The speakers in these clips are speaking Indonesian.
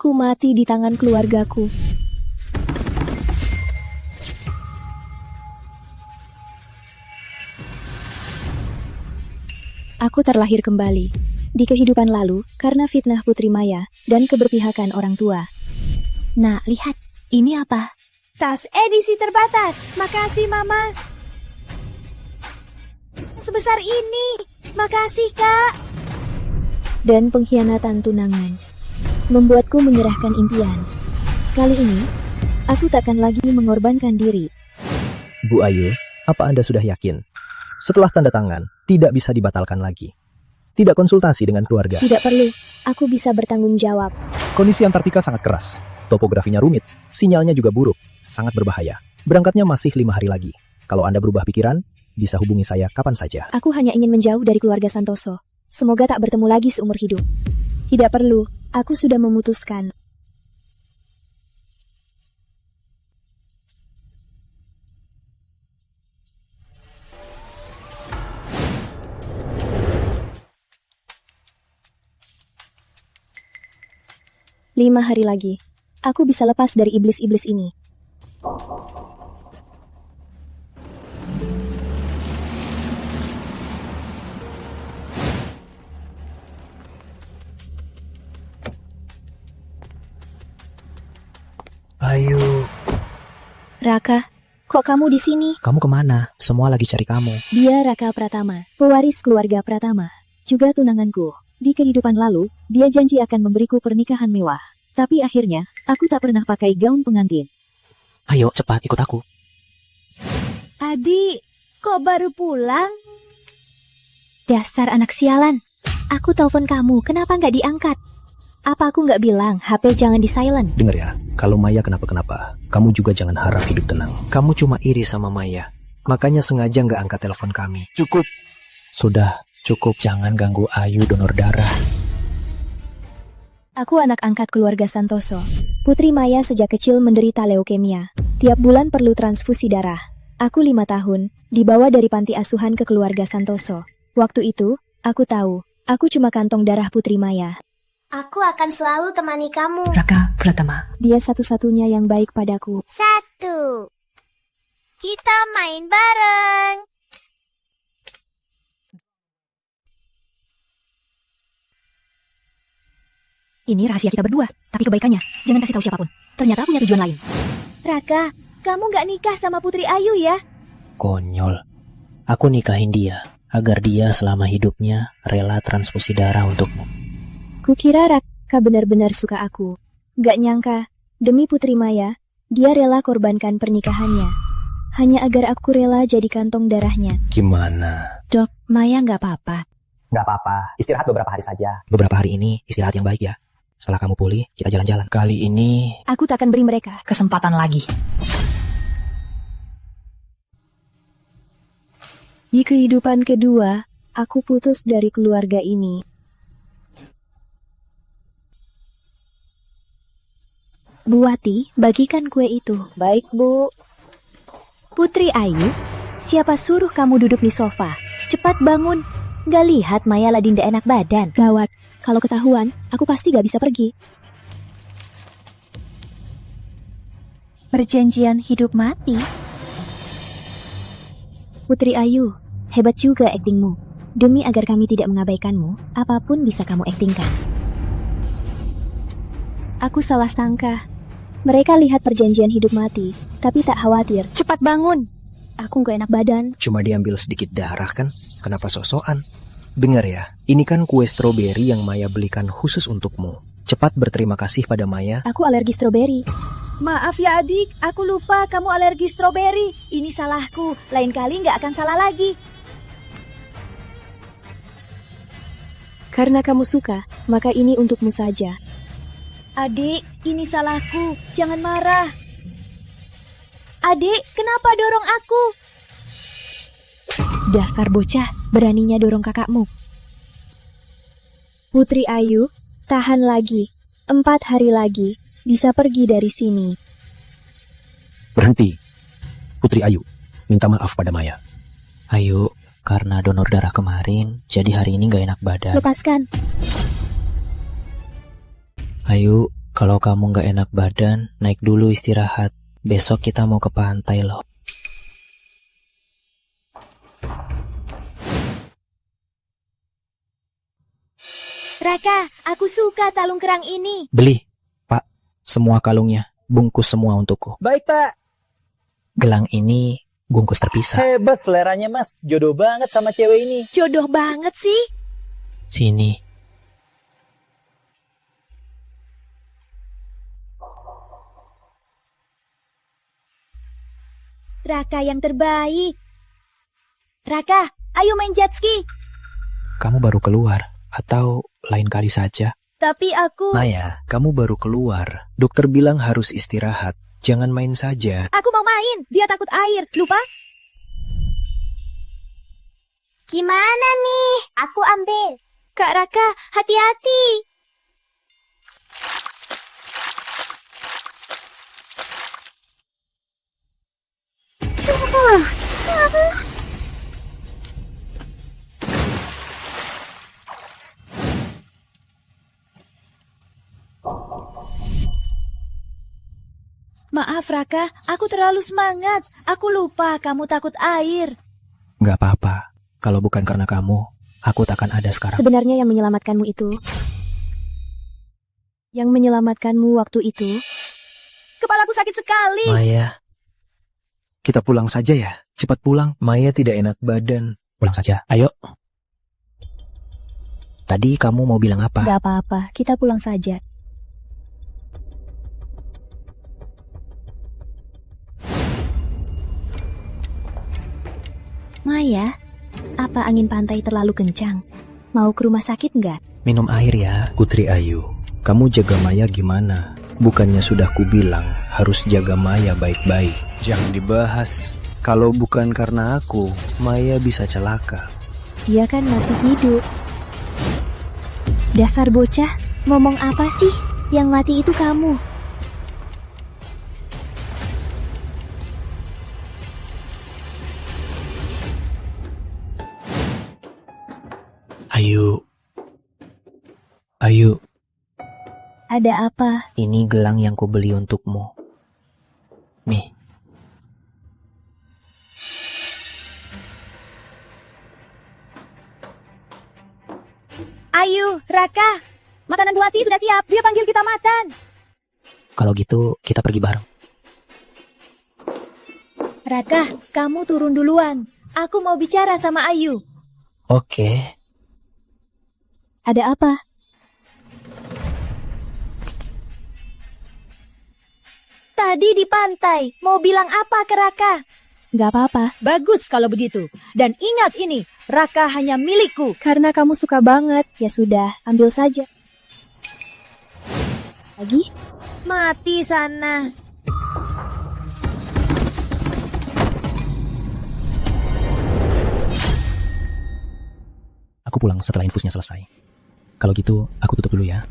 Aku mati di tangan keluargaku. Aku terlahir kembali di kehidupan lalu karena fitnah Putri Maya dan keberpihakan orang tua. Nah, lihat. Ini apa? Tas edisi terbatas. Makasih, Mama. Sebesar ini. Makasih, Kak. Dan pengkhianatan tunangan membuatku menyerahkan impian. Kali ini, aku takkan lagi mengorbankan diri. Bu Ayu, apa Anda sudah yakin? Setelah tanda tangan, tidak bisa dibatalkan lagi. Tidak konsultasi dengan keluarga. Tidak perlu, aku bisa bertanggung jawab. Kondisi Antartika sangat keras. Topografinya rumit, sinyalnya juga buruk, sangat berbahaya. Berangkatnya masih 5 hari lagi. Kalau Anda berubah pikiran, bisa hubungi saya kapan saja. Aku hanya ingin menjauh dari keluarga Santoso. Semoga tak bertemu lagi seumur hidup. Tidak perlu, aku sudah memutuskan. Lima hari lagi, aku bisa lepas dari iblis-iblis ini. Ayu. Raka, kok kamu di sini? Kamu kemana? Semua lagi cari kamu. Dia Raka Pratama, pewaris keluarga Pratama, juga tunanganku. Di kehidupan lalu, dia janji akan memberiku pernikahan mewah. Tapi akhirnya, aku tak pernah pakai gaun pengantin. Ayo, cepat ikut aku. Adik, kok baru pulang? Dasar anak sialan. Aku telepon kamu, kenapa nggak diangkat? Apa aku nggak bilang, HP jangan di silent? Dengar ya, kalau Maya kenapa-kenapa, kamu juga jangan harap hidup tenang. Kamu cuma iri sama Maya, makanya sengaja nggak angkat telepon kami. Cukup. Sudah, cukup. Jangan ganggu Ayu donor darah. Aku anak angkat keluarga Santoso. Putri Maya sejak kecil menderita leukemia. Tiap bulan perlu transfusi darah. Aku 5 tahun, dibawa dari panti asuhan ke keluarga Santoso. Waktu itu, aku tahu, aku cuma kantong darah Putri Maya. Aku akan selalu temani kamu. Raka Pratama. Dia satu-satunya yang baik padaku. 1. Kita main bareng. Ini rahasia kita berdua, tapi kebaikannya jangan kasih tahu siapapun. Ternyata punya tujuan lain. Raka, kamu gak nikah sama Putri Ayu ya? Konyol. Aku nikahin dia, agar dia selama hidupnya rela transfusi darah untukmu. Kukira Raka benar-benar suka aku. Gak nyangka, demi Putri Maya, dia rela korbankan pernikahannya. Hanya agar aku rela jadi kantong darahnya. Gimana? Dok, Maya nggak apa-apa. Nggak apa-apa, istirahat beberapa hari saja. Beberapa hari ini istirahat yang baik ya. Setelah kamu pulih, kita jalan-jalan. Kali ini... Aku tak akan beri mereka Kesempatan lagi. Di kehidupan kedua, aku putus dari keluarga ini. Bu Wati, bagikan kue itu. Baik, Bu. Putri Ayu, siapa suruh kamu duduk di sofa? Cepat bangun. Gak lihat Maya lagi ndak enak badan. Gawat, kalau ketahuan, aku pasti gak bisa pergi. Perjanjian hidup mati. Putri Ayu, hebat juga aktingmu. Demi agar kami tidak mengabaikanmu, apapun bisa kamu aktingkan. Aku salah sangka. Mereka lihat perjanjian hidup mati, tapi tak khawatir. Cepat bangun. Aku gak enak badan. Cuma diambil sedikit darah kan? Kenapa sok-sokan? Dengar ya, ini kan kue stroberi yang Maya belikan khusus untukmu. Cepat berterima kasih pada Maya. Aku alergi stroberi. Maaf ya adik, aku lupa kamu alergi stroberi. Ini salahku, lain kali gak akan salah lagi. Karena kamu suka, maka ini untukmu saja. Adik, ini salahku, jangan marah. Adik, kenapa dorong aku? Dasar bocah, beraninya dorong kakakmu. Putri Ayu, tahan lagi. 4 hari lagi, bisa pergi dari sini. Berhenti. Putri Ayu, minta maaf pada Maya. Ayu, karena donor darah kemarin, jadi hari ini gak enak badan. Lepaskan. Ayu, Kalau kamu nggak enak badan, naik dulu istirahat. Besok kita mau ke pantai loh. Raka, aku suka talung kerang ini. Beli, Pak. Semua kalungnya. Bungkus semua untukku. Baik, Pak. Gelang ini bungkus terpisah. Hebat seleranya, Mas. Jodoh banget sama cewek ini. Jodoh banget sih. Sini. Raka yang terbaik. Raka, ayo main jet ski. Kamu baru keluar. Atau lain kali saja. Tapi aku... Maya, kamu baru keluar. Dokter bilang harus istirahat. Jangan main saja. Aku mau main. Dia takut air. Lupa? Gimana nih? Aku ambil. Kak Raka, hati-hati. Maaf Raka, aku terlalu semangat. Aku lupa kamu takut air. Gak apa-apa. Kalau bukan karena kamu, aku takkan ada sekarang. Sebenarnya yang menyelamatkanmu itu... Yang menyelamatkanmu waktu itu... Kepalaku sakit sekali. Maya, kita pulang saja ya. Cepat pulang. Maya tidak enak badan. Pulang saja. Ayo. Tadi kamu mau bilang apa? Gak apa-apa, kita pulang saja. Maya, apa angin pantai terlalu kencang? Mau ke rumah sakit nggak? Minum air ya. Putri Ayu, kamu jaga Maya gimana? Bukannya sudah kubilang harus jaga Maya baik-baik. Jangan dibahas. Kalau bukan karena aku, Maya bisa celaka. Dia kan masih hidup. Dasar bocah, ngomong apa sih? Yang mati itu kamu. Ayu. Ayu, Ada apa? ini gelang yang kubeli untukmu. Nih. Ayo, Raka. Makanan Bu Hati sudah siap. Dia panggil kita makan. Kalau gitu, kita pergi bareng. Raka, kamu turun duluan. Aku mau bicara sama Ayu. Oke. Ada apa? Tadi di pantai. Mau bilang apa ke Raka? Gak apa-apa. Bagus kalau begitu. Dan ingat ini, Raka hanya milikku. Karena kamu suka banget. Ya sudah, ambil saja. Lagi? Mati sana. Aku pulang setelah infusnya selesai. Kalau gitu, aku tutup dulu ya.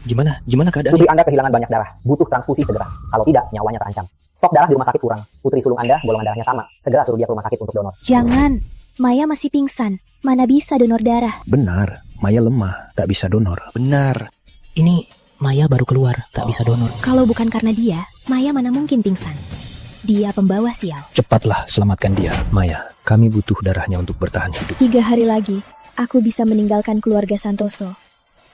Gimana? Gimana keadaannya? Putri Anda kehilangan banyak darah, butuh transfusi segera. Kalau tidak, nyawanya terancam. Stok darah di rumah sakit kurang. Putri sulung Anda, golongan darahnya sama. Segera suruh dia ke rumah sakit untuk donor. Jangan. Maya masih pingsan. Mana bisa donor darah? Benar, Maya lemah, tak bisa donor. Benar. Ini Maya baru keluar, tak bisa donor. Kalau bukan karena dia, Maya mana mungkin pingsan. Dia pembawa sial. Cepatlah selamatkan dia. Maya, kami butuh darahnya untuk bertahan hidup. 3 hari lagi, aku bisa meninggalkan keluarga Santoso.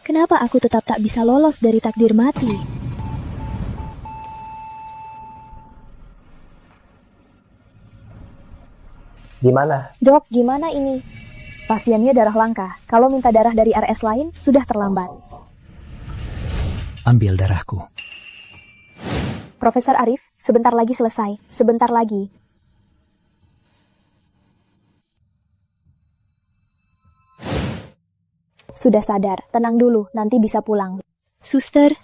Kenapa aku tetap tak bisa lolos dari takdir mati? Gimana? Dok, gimana ini? Pasiennya darah langka. Kalau minta darah dari RS lain, sudah terlambat. Ambil darahku. Profesor Arif, sebentar lagi selesai. Sebentar lagi. Sudah sadar, tenang dulu, nanti bisa pulang. Suster,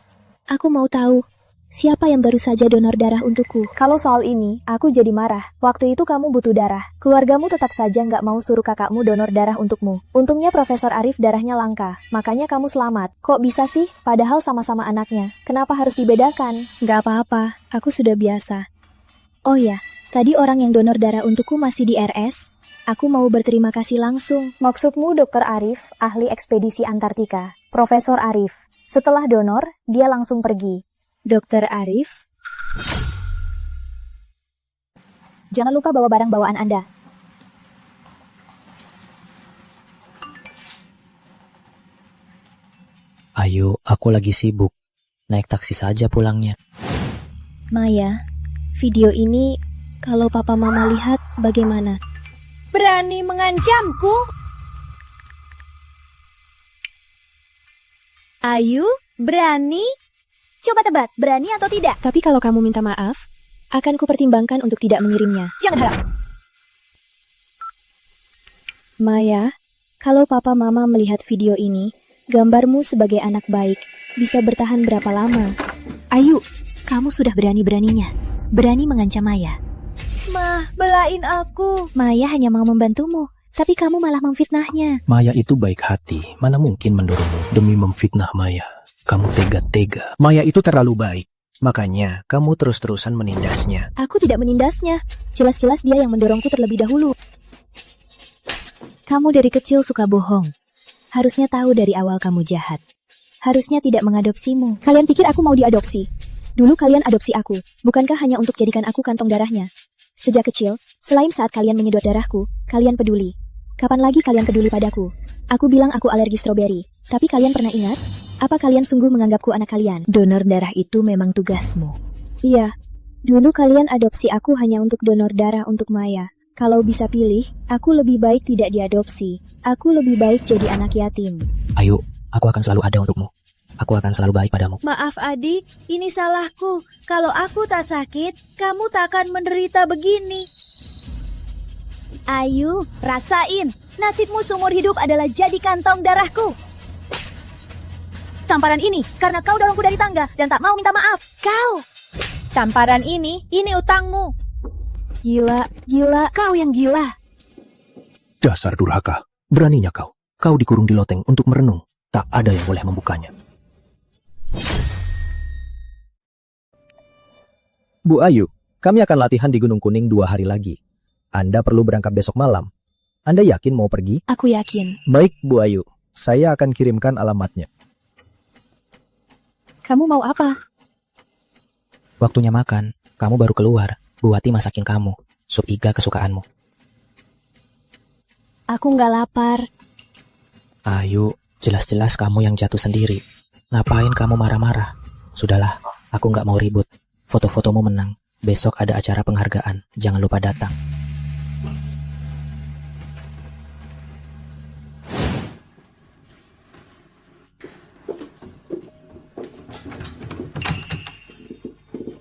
aku mau tahu, siapa yang baru saja donor darah untukku? Kalau soal ini, aku jadi marah. Waktu itu kamu butuh darah. Keluargamu tetap saja nggak mau suruh kakakmu donor darah untukmu. Untungnya Profesor Arif darahnya langka, makanya kamu selamat. Kok bisa sih? Padahal sama-sama anaknya. Kenapa harus dibedakan? Nggak apa-apa, aku sudah biasa. Oh ya, tadi orang yang donor darah untukku masih di RS. Aku mau berterima kasih langsung. Maksudmu Dr. Arif, ahli ekspedisi Antartika. Profesor Arif. Setelah donor, dia langsung pergi. Dokter Arif? Jangan lupa bawa barang bawaan Anda. Ayu, aku lagi sibuk. Naik taksi saja pulangnya. Maya, video ini kalau papa mama lihat bagaimana? Berani mengancamku? Ayu, berani? Coba tebak, berani atau tidak? Tapi kalau kamu minta maaf, akan kupertimbangkan untuk tidak mengirimnya. Jangan harap. Maya, kalau papa mama melihat video ini, gambarmu sebagai anak baik bisa bertahan berapa lama? Ayu, kamu sudah berani-beraninya. Berani mengancam Maya. Mah, belain aku. Maya hanya mau membantumu, tapi kamu malah memfitnahnya. Maya itu baik hati, mana mungkin mendorongmu demi memfitnah Maya. Kamu tega-tega. Maya itu terlalu baik, makanya kamu terus-terusan menindasnya. Aku tidak menindasnya. Jelas-jelas dia yang mendorongku terlebih dahulu. Kamu dari kecil suka bohong. Harusnya tahu dari awal kamu jahat. Harusnya tidak mengadopsimu. Kalian pikir aku mau diadopsi? Dulu kalian adopsi aku, bukankah hanya untuk jadikan aku kantong darahnya? Sejak kecil, selain saat kalian menyedot darahku, kalian peduli. Kapan lagi kalian peduli padaku? Aku bilang aku alergi stroberi, tapi kalian pernah ingat? Apa kalian sungguh menganggapku anak kalian? Donor darah itu memang tugasmu. Iya, dulu kalian adopsi aku hanya untuk donor darah untuk Maya. Kalau bisa pilih, aku lebih baik tidak diadopsi. Aku lebih baik jadi anak yatim. Ayu, aku akan selalu ada untukmu. Aku akan selalu baik padamu. Maaf adik, ini salahku. Kalau aku tak sakit, kamu tak akan menderita begini. Ayu, rasain. Nasibmu seumur hidup adalah jadi kantong darahku. Tamparan ini karena kau dorongku dari tangga dan tak mau minta maaf. Kau. Tamparan ini utangmu. Gila, kau yang gila. Dasar durhaka. Beraninya kau. Kau dikurung di loteng untuk merenung. Tak ada yang boleh membukanya. Bu Ayu, kami akan latihan di Gunung Kuning 2 hari lagi. Anda perlu berangkat besok malam. Anda yakin mau pergi? Aku yakin. Baik, Bu Ayu. Saya akan kirimkan alamatnya. Kamu mau apa? Waktunya makan. Kamu baru keluar. Bu Wati masakin kamu. Sup iga kesukaanmu. Aku nggak lapar. Ayu, jelas-jelas kamu yang jatuh sendiri. Ngapain kamu marah-marah? Sudahlah, aku nggak mau ribut. Foto-fotomu menang. Besok ada acara penghargaan. Jangan lupa datang.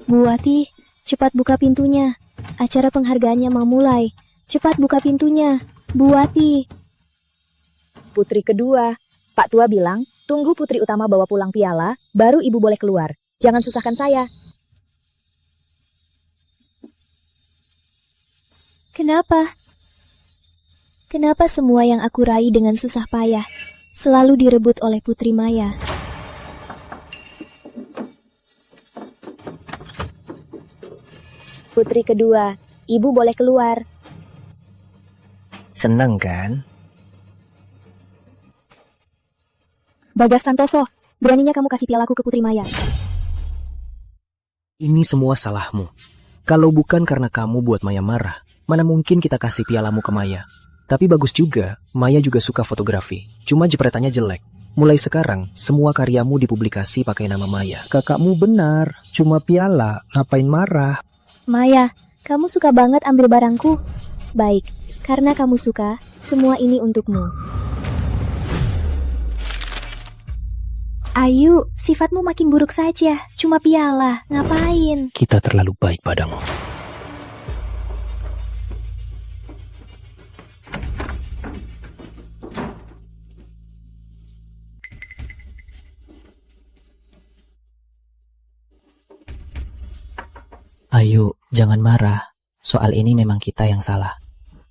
Bu Wati, cepat buka pintunya. Acara penghargaannya mau mulai. Cepat buka pintunya. Bu Wati. Putri kedua. Pak Tua bilang, tunggu putri utama bawa pulang piala, baru ibu boleh keluar. Jangan susahkan saya. Kenapa? Kenapa semua yang aku raih dengan susah payah selalu direbut oleh Putri Maya? Putri kedua, ibu boleh keluar. Seneng kan? Bagas Santoso, beraninya kamu kasih pialaku ke Putri Maya. Ini semua salahmu. Kalau bukan karena kamu buat Maya marah, mana mungkin kita kasih pialamu ke Maya. Tapi bagus juga, Maya juga suka fotografi. Cuma jepretannya jelek. Mulai sekarang, semua karyamu dipublikasi pakai nama Maya. Kakakmu benar, cuma piala, ngapain marah? Maya, kamu suka banget ambil barangku. Baik, karena kamu suka, semua ini untukmu. Ayu, sifatmu makin buruk saja. Cuma piala, ngapain? Kita terlalu baik padamu. Ayu, jangan marah. Soal ini memang kita yang salah.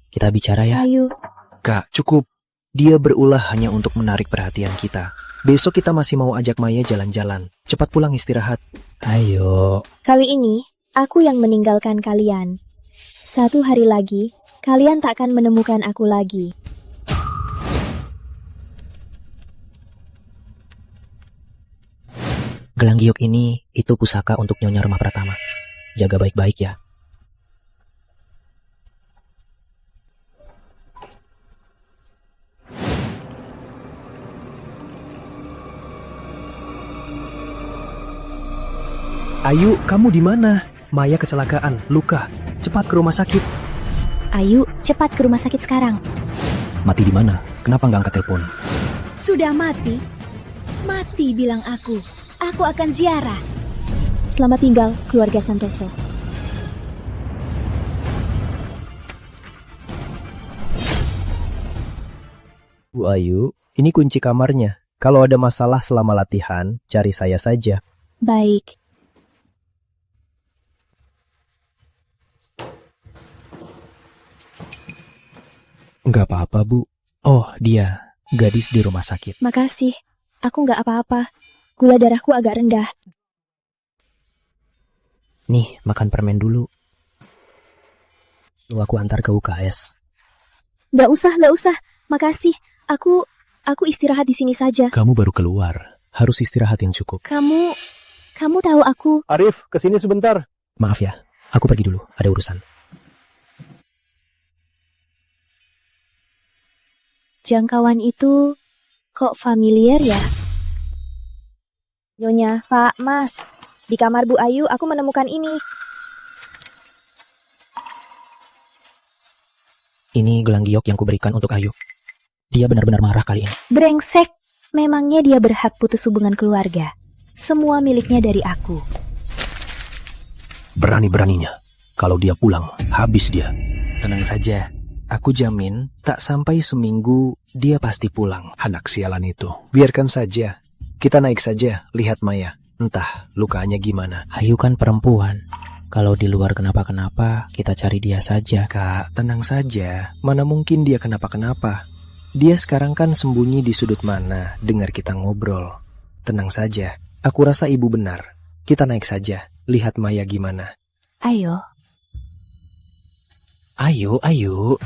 Kita bicara ya. Ayu. Kak, cukup. Dia berulah hanya untuk menarik perhatian kita. Besok kita masih mau ajak Maya jalan-jalan. Cepat pulang istirahat. Ayo. Kali ini, aku yang meninggalkan kalian. 1 hari lagi, kalian tak akan menemukan aku lagi. Gelang giok ini itu pusaka untuk Nyonya Roma Pratama. Jaga baik-baik ya. Ayu, kamu di mana? Maya kecelakaan, luka. Cepat ke rumah sakit. Ayu, cepat ke rumah sakit sekarang. Mati di mana? Kenapa nggak angkat telepon? Sudah mati? Mati bilang aku. Aku akan ziarah. Selamat tinggal, keluarga Santoso. Bu Ayu, ini kunci kamarnya. Kalau ada masalah selama latihan, cari saya saja. Baik. Nggak apa-apa, Bu. Oh, dia. Gadis di rumah sakit. Makasih. Aku nggak apa-apa. Gula darahku agak rendah. Nih, makan permen dulu. Lu aku antar ke UKS. Nggak usah. Makasih. Aku istirahat di sini saja. Kamu baru keluar. Harus istirahat yang cukup. Kamu tahu aku. Arif, kesini sebentar. Maaf ya, aku pergi dulu. Ada urusan. Jangkauan itu kok familiar ya? Nyonya, Pak, Mas. Di kamar Bu Ayu aku menemukan ini. Ini gelang giok yang kuberikan untuk Ayu. Dia benar-benar marah kali ini. Brengsek. Memangnya dia berhak putus hubungan keluarga. Semua miliknya dari aku. Berani-beraninya. Kalau dia pulang, habis dia. Tenang saja. Aku jamin tak sampai seminggu dia pasti pulang. Anak sialan itu. Biarkan saja. Kita naik saja, lihat Maya. Entah lukanya gimana. Ayu kan perempuan. Kalau di luar kenapa-kenapa, kita cari dia saja. Kak, tenang saja. Mana mungkin dia kenapa-kenapa. Dia sekarang kan sembunyi di sudut mana, dengar kita ngobrol. Tenang saja. Aku rasa ibu benar. Kita naik saja, lihat Maya gimana. Ayo. Ayo.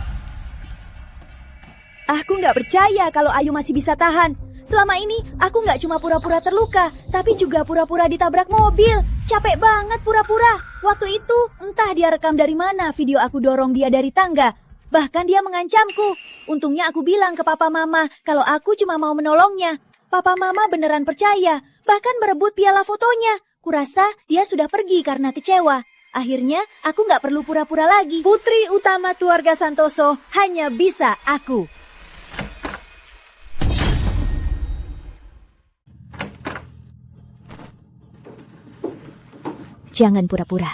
Aku nggak percaya kalau Ayu masih bisa tahan. Selama ini aku nggak cuma pura-pura terluka, tapi juga pura-pura ditabrak mobil. Capek banget pura-pura. Waktu itu entah dia rekam dari mana video aku dorong dia dari tangga. Bahkan dia mengancamku. Untungnya aku bilang ke papa mama kalau aku cuma mau menolongnya. Papa mama beneran percaya, bahkan merebut piala fotonya. Kurasa dia sudah pergi karena kecewa. Akhirnya aku nggak perlu pura-pura lagi. Putri utama keluarga Santoso hanya bisa aku. Jangan pura-pura.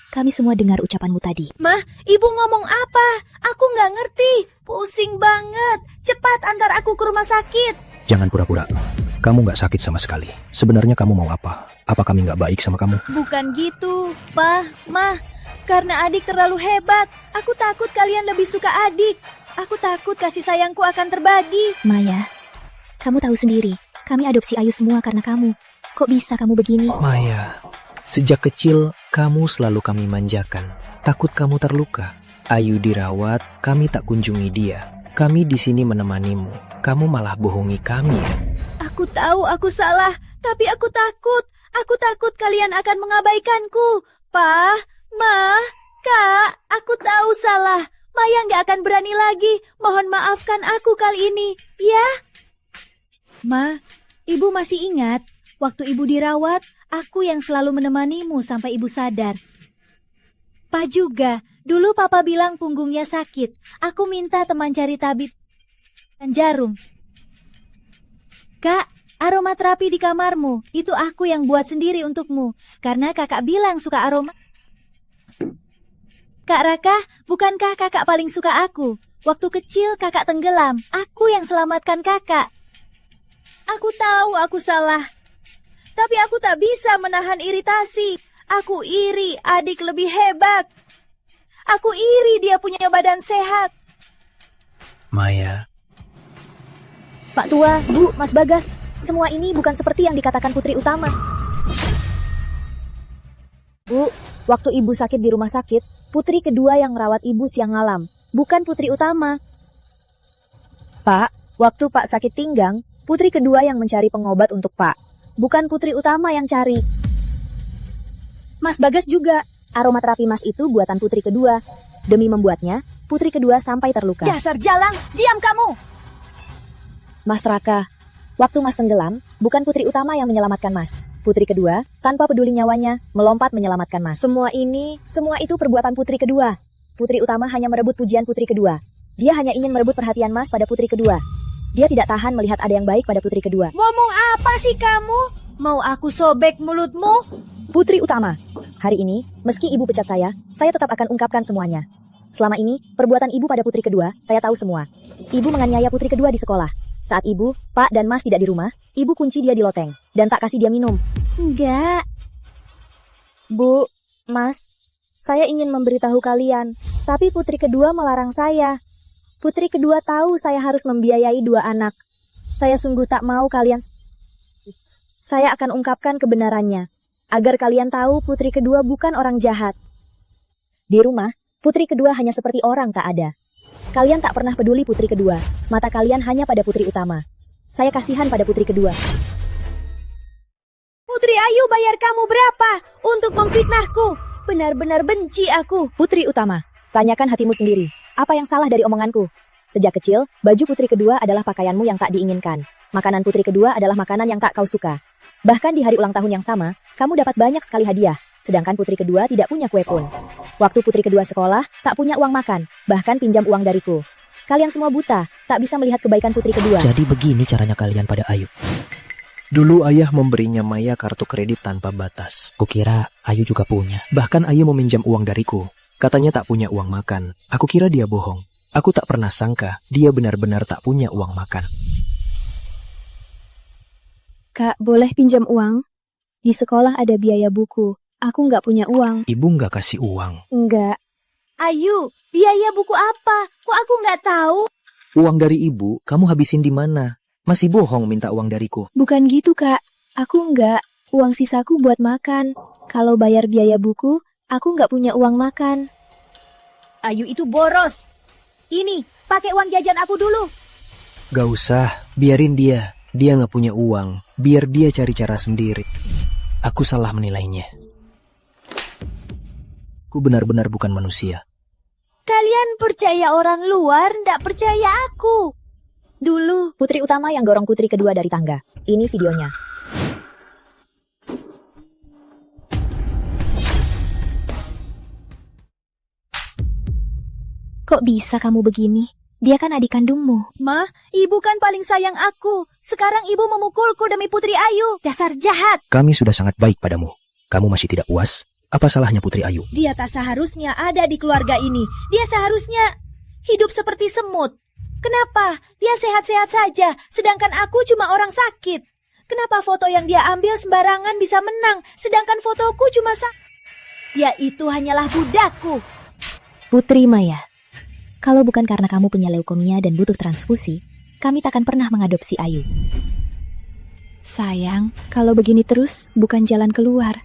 Kami semua dengar ucapanmu tadi. Mah, ibu ngomong apa? Aku nggak ngerti. Pusing banget. Cepat antar aku ke rumah sakit. Jangan pura-pura. Kamu nggak sakit sama sekali. Sebenarnya kamu mau apa? Apa kami nggak baik sama kamu? Bukan gitu, Pak, Mah. Karena adik terlalu hebat. Aku takut kalian lebih suka adik. Aku takut kasih sayangku akan terbagi. Maya, kamu tahu sendiri. Kami adopsi Ayu semua karena kamu. Kok bisa kamu begini? Maya, sejak kecil kamu selalu kami manjakan. Takut kamu terluka. Ayu dirawat, kami tak kunjungi dia. Kami di sini menemanimu. Kamu malah bohongi kami ya. Aku tahu aku salah, tapi aku takut. Aku takut kalian akan mengabaikanku. Pa, Ma, Kak, aku tahu salah. Maya nggak akan berani lagi. Mohon maafkan aku kali ini, ya? Ma, ibu masih ingat waktu ibu dirawat, aku yang selalu menemanimu sampai ibu sadar. Pa juga, dulu papa bilang punggungnya sakit. Aku minta teman cari tabib dan jarum. Kak, aromaterapi di kamarmu, itu aku yang buat sendiri untukmu. Karena kakak bilang suka aroma. Kak Raka, bukankah kakak paling suka aku? Waktu kecil kakak tenggelam, aku yang selamatkan kakak. Aku tahu aku salah. Tapi aku tak bisa menahan iritasi. Aku iri adik lebih hebat. Aku iri dia punya badan sehat. Maya. Pak Tua, Bu, Mas Bagas, semua ini bukan seperti yang dikatakan putri utama. Bu, waktu ibu sakit di rumah sakit, putri kedua yang merawat ibu siang malam, bukan putri utama. Pak, waktu Pak sakit pinggang, putri kedua yang mencari pengobat untuk Pak. bukan putri utama yang cari. Mas Bagas juga. Aromaterapi Mas itu buatan putri kedua. Demi membuatnya, putri kedua sampai terluka. Dasar jalang, diam kamu! Mas Raka, waktu Mas tenggelam, bukan putri utama yang menyelamatkan Mas. Putri kedua, tanpa peduli nyawanya, melompat menyelamatkan Mas. Semua itu perbuatan putri kedua. Putri utama hanya merebut pujian putri kedua. Dia hanya ingin merebut perhatian Mas pada putri kedua. Dia tidak tahan melihat ada yang baik pada putri kedua. Ngomong apa sih kamu? Mau aku sobek mulutmu? Putri utama, hari ini, meski ibu pecat saya tetap akan ungkapkan semuanya. Selama ini, perbuatan ibu pada putri kedua, saya tahu semua. Ibu menganiaya putri kedua di sekolah. Saat ibu, Pak dan Mas tidak di rumah, ibu kunci dia di loteng, dan tak kasih dia minum. Enggak. Bu, Mas, saya ingin memberitahu kalian, tapi putri kedua melarang saya. Putri kedua tahu saya harus membiayai 2 anak. Saya sungguh tak mau kalian... Saya akan ungkapkan kebenarannya, agar kalian tahu putri kedua bukan orang jahat. Di rumah, putri kedua hanya seperti orang tak ada. Kalian tak pernah peduli putri kedua, mata kalian hanya pada putri utama. Saya kasihan pada putri kedua. Putri Ayu bayar kamu berapa untuk memfitnahku? Benar-benar benci aku. Putri utama, tanyakan hatimu sendiri. Apa yang salah dari omonganku? Sejak kecil, baju putri kedua adalah pakaianmu yang tak diinginkan. Makanan putri kedua adalah makanan yang tak kau suka. Bahkan di hari ulang tahun yang sama, kamu dapat banyak sekali hadiah. Sedangkan putri kedua tidak punya kue pun. Waktu putri kedua sekolah, tak punya uang makan, bahkan pinjam uang dariku. Kalian semua buta, tak bisa melihat kebaikan putri kedua. Jadi begini caranya kalian pada Ayu. Dulu ayah memberinya Maya kartu kredit tanpa batas. Kukira Ayu juga punya. Bahkan Ayu meminjam uang dariku. Katanya tak punya uang makan. Aku kira dia bohong. Aku tak pernah sangka dia benar-benar tak punya uang makan. Kak, boleh pinjam uang? Di sekolah ada biaya buku. Aku nggak punya uang. Ibu nggak kasih uang? Enggak. Ayu, biaya buku apa? Kok aku nggak tahu? Uang dari ibu, kamu habisin di mana? Masih bohong minta uang dariku. Bukan gitu, Kak. Aku nggak. Uang sisaku buat makan. Kalau bayar biaya buku, aku nggak punya uang makan. Ayu itu boros. Ini, pakai uang jajan aku dulu. Gak usah, biarin dia. Dia nggak punya uang. Biar dia cari cara sendiri. Aku salah menilainya. Aku benar-benar bukan manusia. Kalian percaya orang luar, ndak percaya aku. Dulu, putri utama yang gorong putri kedua dari tangga. Ini videonya. Kok bisa kamu begini? Dia kan adik kandungmu. Ma, ibu kan paling sayang aku. Sekarang ibu memukulku demi putri Ayu. Dasar jahat. Kami sudah sangat baik padamu. Kamu masih tidak puas? Apa salahnya putri Ayu? Dia tak seharusnya ada di keluarga ini. Dia seharusnya hidup seperti semut. Kenapa? Dia sehat-sehat saja, sedangkan aku cuma orang sakit. Kenapa foto yang dia ambil sembarangan bisa menang, sedangkan fotoku cuma Ya itu hanyalah budakku. Putri Maya, kalau bukan karena kamu punya leukemia dan butuh transfusi, kami takkan pernah mengadopsi Ayu. Sayang, kalau begini terus, bukan jalan keluar.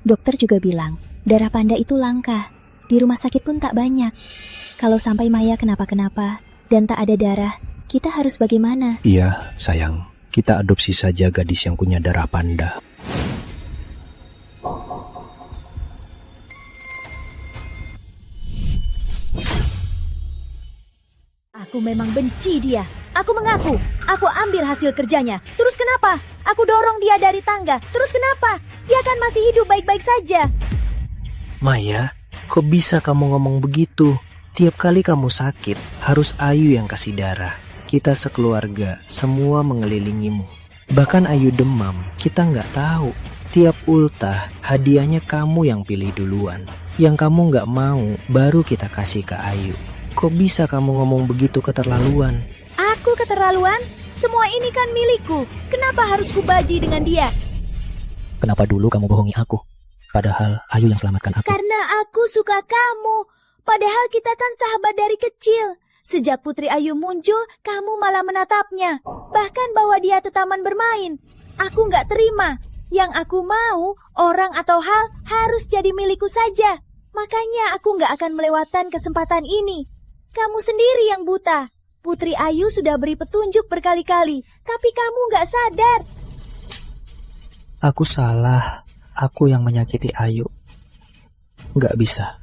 Dokter juga bilang, darah panda itu langka. Di rumah sakit pun tak banyak. Kalau sampai Maya kenapa-kenapa, dan tak ada darah, kita harus bagaimana? Iya, sayang. Kita adopsi saja gadis yang punya darah panda. Aku memang benci dia. Aku mengaku. Aku ambil hasil kerjanya. Terus kenapa? Aku dorong dia dari tangga. Terus kenapa? Dia kan masih hidup baik-baik saja. Maya, kok bisa kamu ngomong begitu? Tiap kali kamu sakit, harus Ayu yang kasih darah. Kita sekeluarga, semua mengelilingimu. Bahkan Ayu demam, kita nggak tahu. Tiap ultah, hadiahnya kamu yang pilih duluan. Yang kamu nggak mau, baru kita kasih ke Ayu. Kok bisa kamu ngomong begitu keterlaluan? Aku keterlaluan? Semua ini kan milikku. Kenapa harus kubagi dengan dia? Kenapa dulu kamu bohongi aku? Padahal Ayu yang selamatkan aku. Karena aku suka kamu. Padahal kita kan sahabat dari kecil. Sejak Putri Ayu muncul, kamu malah menatapnya. Bahkan bawa dia ke taman bermain. Aku nggak terima. Yang aku mau, orang atau hal harus jadi milikku saja. Makanya aku nggak akan melewatkan kesempatan ini. Kamu sendiri yang buta. Putri Ayu sudah beri petunjuk berkali-kali, tapi kamu nggak sadar. Aku salah. Aku yang menyakiti Ayu. Nggak bisa.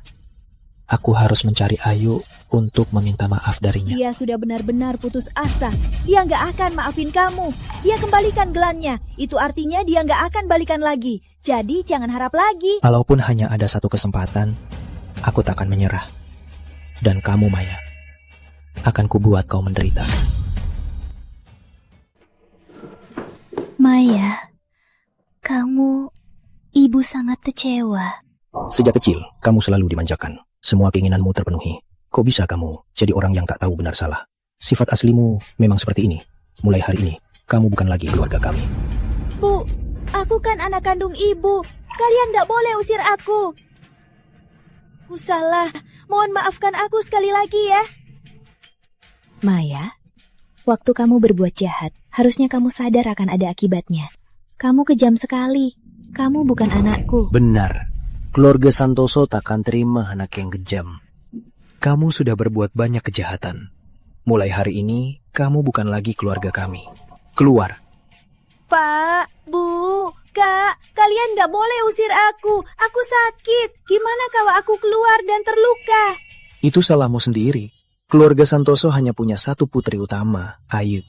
Aku harus mencari Ayu untuk meminta maaf darinya. Dia sudah benar-benar putus asa. Dia nggak akan maafin kamu. Dia kembalikan gelannya. Itu artinya dia nggak akan balikan lagi. Jadi jangan harap lagi. Kalaupun hanya ada satu kesempatan, aku tak akan menyerah. Dan kamu, Maya, akan kubuat kau menderita. Maya, kamu... Ibu sangat kecewa. Sejak kecil, kamu selalu dimanjakan. Semua keinginanmu terpenuhi. Kok bisa kamu jadi orang yang tak tahu benar salah? Sifat aslimu memang seperti ini. Mulai hari ini, kamu bukan lagi keluarga kami. Bu, aku kan anak kandung ibu. Kalian nggak boleh usir aku. Aku salah. Mohon maafkan aku sekali lagi ya. Maya, waktu kamu berbuat jahat, harusnya kamu sadar akan ada akibatnya. Kamu kejam sekali. Kamu bukan anakku. Benar. Keluarga Santoso takkan terima anak yang kejam. Kamu sudah berbuat banyak kejahatan. Mulai hari ini, kamu bukan lagi keluarga kami. Keluar. Pak, Bu, Kak, kalian nggak boleh usir aku. Aku sakit. Gimana kalau aku keluar dan terluka? Itu salahmu sendiri. Keluarga Santoso hanya punya satu putri utama, Ayu.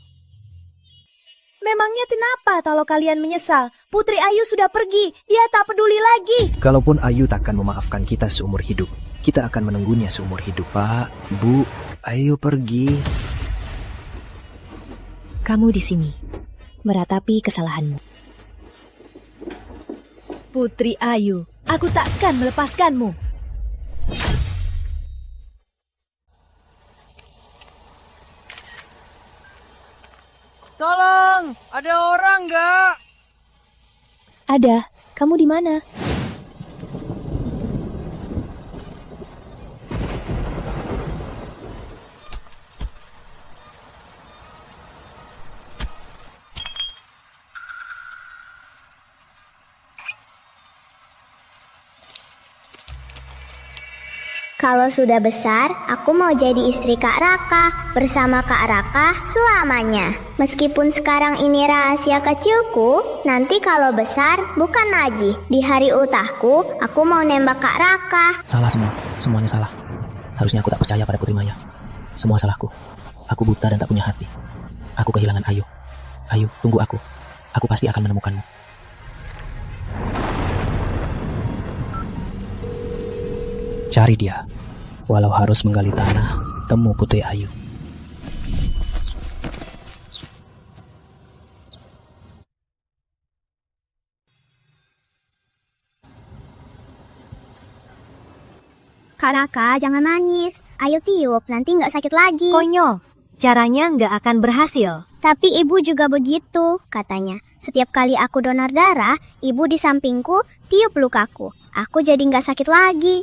Memangnya kenapa kalau kalian menyesal? Putri Ayu sudah pergi, dia tak peduli lagi. Kalaupun Ayu takkan memaafkan kita seumur hidup, kita akan menunggunya seumur hidup. Pak, Bu, Ayu pergi. Kamu di sini, meratapi kesalahanmu. Putri Ayu, aku takkan melepaskanmu. Tolong, ada orang nggak? Ada, kamu di mana? Kalau sudah besar, aku mau jadi istri Kak Raka, bersama Kak Raka selamanya. Meskipun sekarang ini rahasia kecilku, nanti kalau besar bukan Naji. Di hari ultahku, aku mau nembak Kak Raka. Salah semua, semuanya salah. Harusnya aku tak percaya pada Putri Maya. Semua salahku. Aku buta dan tak punya hati. Aku kehilangan Ayu. Ayu, tunggu aku. Aku pasti akan menemukanmu. Cari dia. Walau harus menggali tanah, temu Putri Ayu. Kak Raka, jangan nangis. Ayo tiup, nanti nggak sakit lagi. Konyol, caranya nggak akan berhasil. Tapi ibu juga begitu, katanya. Setiap kali aku donor darah, ibu di sampingku tiup lukaku. Aku jadi nggak sakit lagi.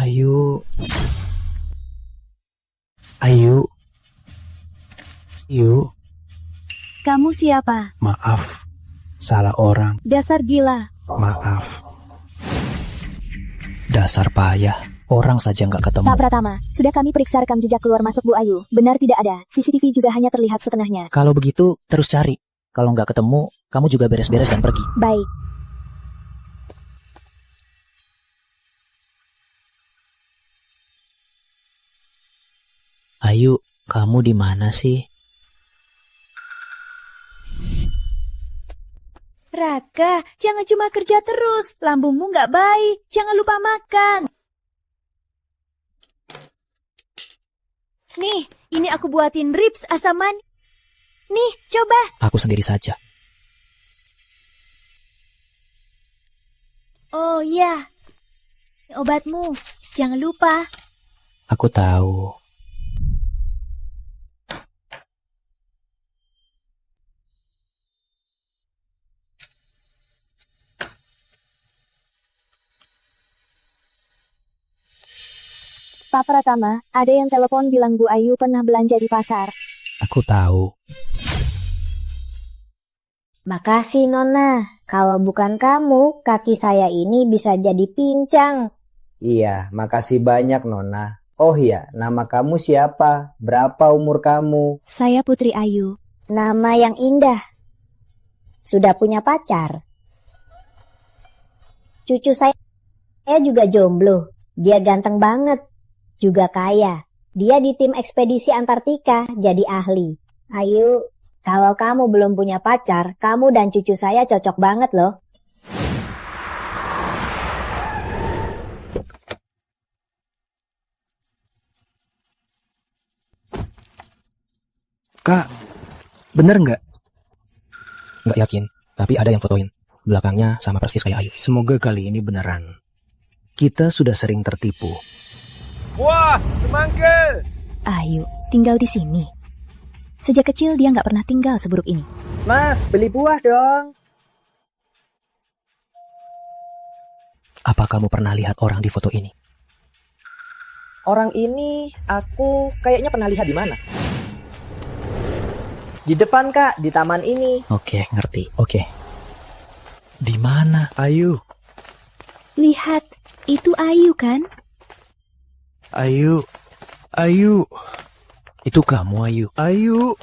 Ayu. Ayu. Ayu. Kamu siapa? Maaf. Salah orang. Dasar gila. Maaf. Dasar payah. Orang saja nggak ketemu. Pak Pratama, sudah kami periksa rekam jejak keluar masuk Bu Ayu. Benar tidak ada. CCTV juga hanya terlihat setengahnya. Kalau begitu, terus cari. Kalau nggak ketemu, kamu juga beres-beres dan pergi. Baik. Ayu, kamu di mana sih? Raka, jangan cuma kerja terus. Lambungmu nggak baik. Jangan lupa makan. Nih, ini aku buatin ribs asaman. Nih, coba. Aku sendiri saja. Oh iya, obatmu. Jangan lupa. Aku tahu. Pak Pratama, ada yang telepon bilang Bu Ayu pernah belanja di pasar. Aku tahu. Makasih Nona, kalau bukan kamu, kaki saya ini bisa jadi pincang. Iya, makasih banyak Nona. Oh iya, nama kamu siapa? Berapa umur kamu? Saya Putri Ayu. Nama yang indah. Sudah punya pacar? Cucu saya juga jomblo. Dia ganteng banget. Juga kaya. Dia di tim ekspedisi Antartika jadi ahli. Ayu, kalau kamu belum punya pacar, kamu dan cucu saya cocok banget loh. Kak, bener nggak? Nggak yakin, tapi ada yang fotoin. Belakangnya sama persis kayak Ayu. Semoga kali ini beneran. Kita sudah sering tertipu. Wah, semangka! Ayu, tinggal di sini. Sejak kecil dia nggak pernah tinggal seburuk ini. Mas, beli buah dong. Apa kamu pernah lihat orang di foto ini? Orang ini aku kayaknya pernah lihat di mana? Di depan Kak, di taman ini. Oke, ngerti. Oke. Di mana? Ayu. Lihat, itu Ayu kan? Ayu. Ayu. Itu kamu, Ayu. Ayu.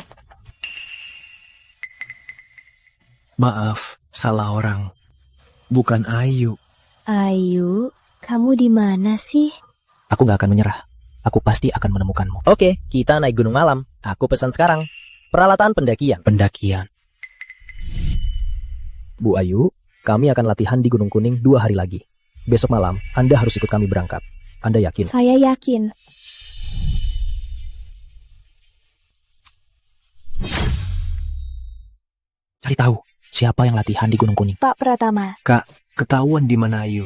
Maaf, salah orang. Bukan Ayu. Ayu, kamu di mana sih? Aku gak akan menyerah. Aku pasti akan menemukanmu. Oke, kita naik gunung malam. Aku pesan sekarang. Peralatan pendakian. Pendakian. Bu Ayu, kami akan latihan di Gunung Kuning 2 hari lagi. Besok malam, Anda harus ikut kami berangkat. Anda yakin? Saya yakin. Cari tahu, siapa yang latihan di Gunung Kuning? Pak Pratama. Kak, ketahuan di mana Ayu?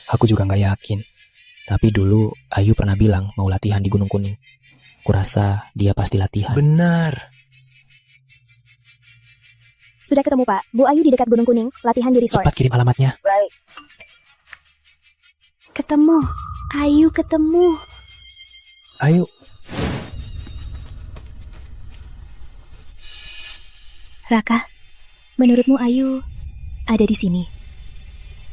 Aku juga gak yakin. Tapi dulu Ayu pernah bilang mau latihan di Gunung Kuning. Kurasa dia pasti latihan. Benar. Sudah ketemu Pak, Bu Ayu di dekat Gunung Kuning, latihan di resort. Cepat kirim alamatnya. Baik. Ketemu, Ayu ketemu. Ayu. Raka, menurutmu Ayu ada di sini?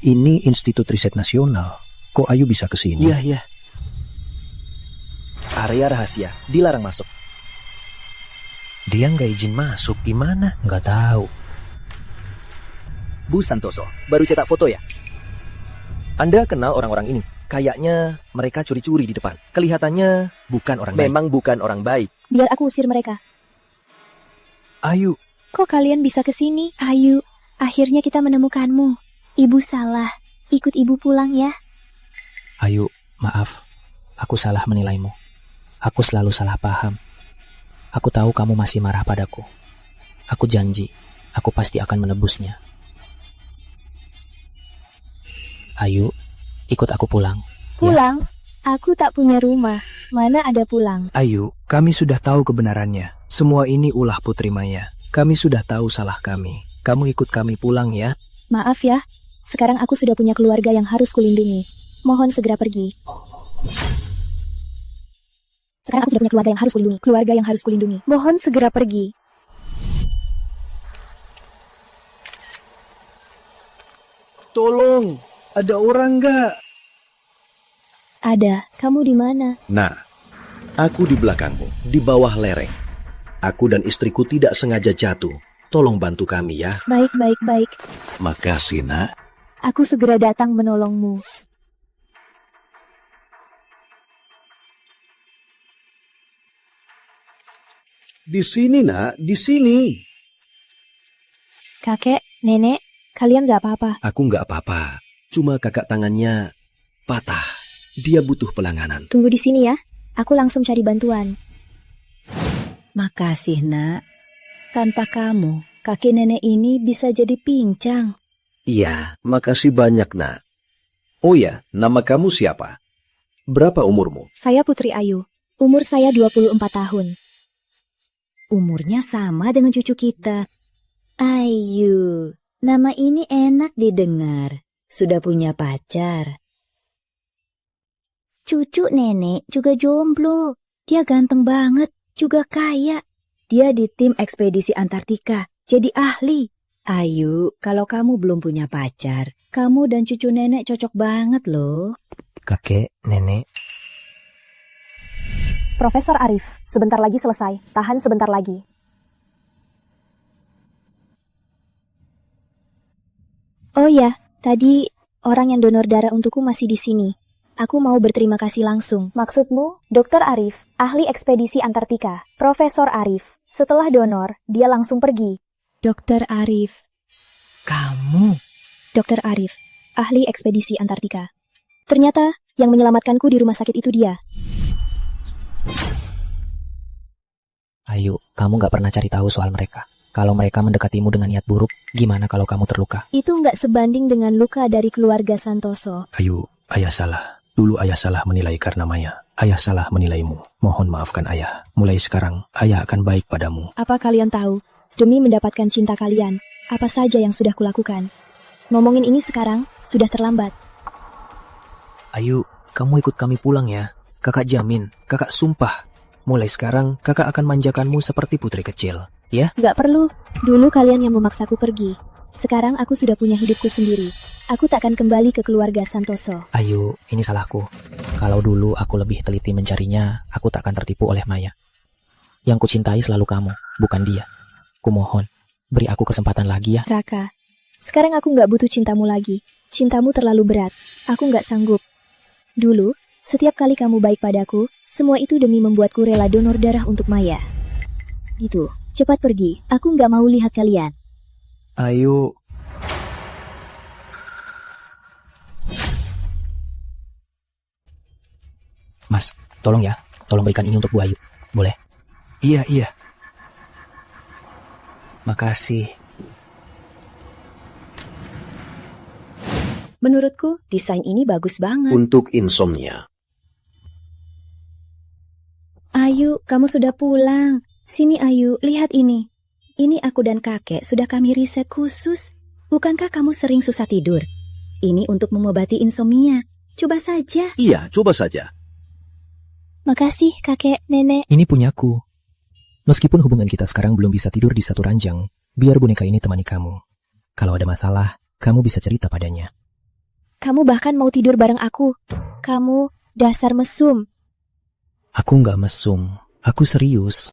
Ini Institut Riset Nasional. Kok Ayu bisa ke sini? Iya. Area rahasia, dilarang masuk. Dia nggak izin masuk, gimana? Nggak tahu. Bu Santoso, baru cetak foto ya? Anda kenal orang-orang ini? Kayaknya mereka curi-curi di depan. Kelihatannya bukan orang baik. Memang bukan orang baik. Biar aku usir mereka. Ayu. Kok kalian bisa ke sini? Ayu, akhirnya kita menemukanmu. Ibu salah. Ikut ibu pulang ya. Ayu, maaf. Aku salah menilaimu. Aku selalu salah paham. Aku tahu kamu masih marah padaku. Aku janji, aku pasti akan menebusnya. Ayu, ikut aku pulang. Pulang? Ya? Aku tak punya rumah. Mana ada pulang? Ayu, kami sudah tahu kebenarannya. Semua ini ulah Putri Maya. Kami sudah tahu salah kami. Kamu ikut kami pulang ya. Maaf ya, sekarang aku sudah punya keluarga yang harus kulindungi. Mohon segera pergi. Sekarang aku sudah punya keluarga yang harus kulindungi. Keluarga yang harus kulindungi. Mohon segera pergi. Tolong, ada orang nggak? Ada. Kamu di mana? Nah, aku di belakangmu, di bawah lereng. Aku dan istriku tidak sengaja jatuh. Tolong bantu kami ya. Baik. Makasih, Nak. Aku segera datang menolongmu. Di sini, Nak, di sini. Kakek, nenek, kalian gak apa-apa? Aku nggak apa-apa. Cuma kakak tangannya patah. Dia butuh penanganan. Tunggu di sini ya. Aku langsung cari bantuan. Makasih, Nak. Tanpa kamu, kaki nenek ini bisa jadi pincang. Iya, makasih banyak, Nak. Oh ya, nama kamu siapa? Berapa umurmu? Saya Putri Ayu. Umur saya 24 tahun. Umurnya sama dengan cucu kita. Ayu, nama ini enak didengar. Sudah punya pacar. Cucu nenek juga jomblo. Dia ganteng banget, juga kaya. Dia di tim ekspedisi Antartika, jadi ahli. Ayu, kalau kamu belum punya pacar, kamu dan cucu nenek cocok banget loh. Kakek, nenek, Profesor Arif, sebentar lagi selesai. Tahan sebentar lagi. Oh ya, tadi orang yang donor darah untukku masih di sini. Aku mau berterima kasih langsung. Maksudmu, Dr. Arif, ahli ekspedisi Antartika. Profesor Arif, setelah donor, dia langsung pergi. Dr. Arif. Kamu? Dr. Arif, ahli ekspedisi Antartika. Ternyata, yang menyelamatkanku di rumah sakit itu dia. Ayu, kamu gak pernah cari tahu soal mereka. Kalau mereka mendekatimu dengan niat buruk, gimana kalau kamu terluka? Itu nggak sebanding dengan luka dari keluarga Santoso. Ayu, ayah salah. Dulu ayah salah menilai karena Maya. Ayah salah menilaimu. Mohon maafkan ayah. Mulai sekarang, ayah akan baik padamu. Apa kalian tahu? Demi mendapatkan cinta kalian, apa saja yang sudah kulakukan. Ngomongin ini sekarang, sudah terlambat. Ayu, kamu ikut kami pulang ya. Kakak jamin, kakak sumpah. Mulai sekarang, kakak akan manjakanmu seperti putri kecil. Ya? Gak perlu. Dulu kalian yang memaksaku pergi. Sekarang aku sudah punya hidupku sendiri. Aku takkan kembali ke keluarga Santoso. Ayu, ini salahku. Kalau dulu aku lebih teliti mencarinya, aku takkan tertipu oleh Maya. Yang kucintai selalu kamu, bukan dia. Kumohon, beri aku kesempatan lagi ya. Raka, sekarang aku gak butuh cintamu lagi. Cintamu terlalu berat. Aku gak sanggup. Dulu, setiap kali kamu baik padaku, semua itu demi membuatku rela donor darah untuk Maya. Gitu. Cepat pergi, aku nggak mau lihat kalian. Ayu. Mas, tolong ya. Tolong berikan ini untuk Bu Ayu. Boleh? Iya. Makasih. Menurutku, desain ini bagus banget. Untuk insomnia. Ayu, kamu sudah pulang. Sini Ayu, lihat ini. Ini aku dan kakek sudah kami riset khusus. Bukankah kamu sering susah tidur? Ini untuk mengobati insomnia. Coba saja. Iya, coba saja. Makasih kakek, nenek. Ini punyaku. Meskipun hubungan kita sekarang belum bisa tidur di satu ranjang, biar boneka ini temani kamu. Kalau ada masalah, kamu bisa cerita padanya. Kamu bahkan mau tidur bareng aku. Kamu dasar mesum. Aku nggak mesum. Aku serius.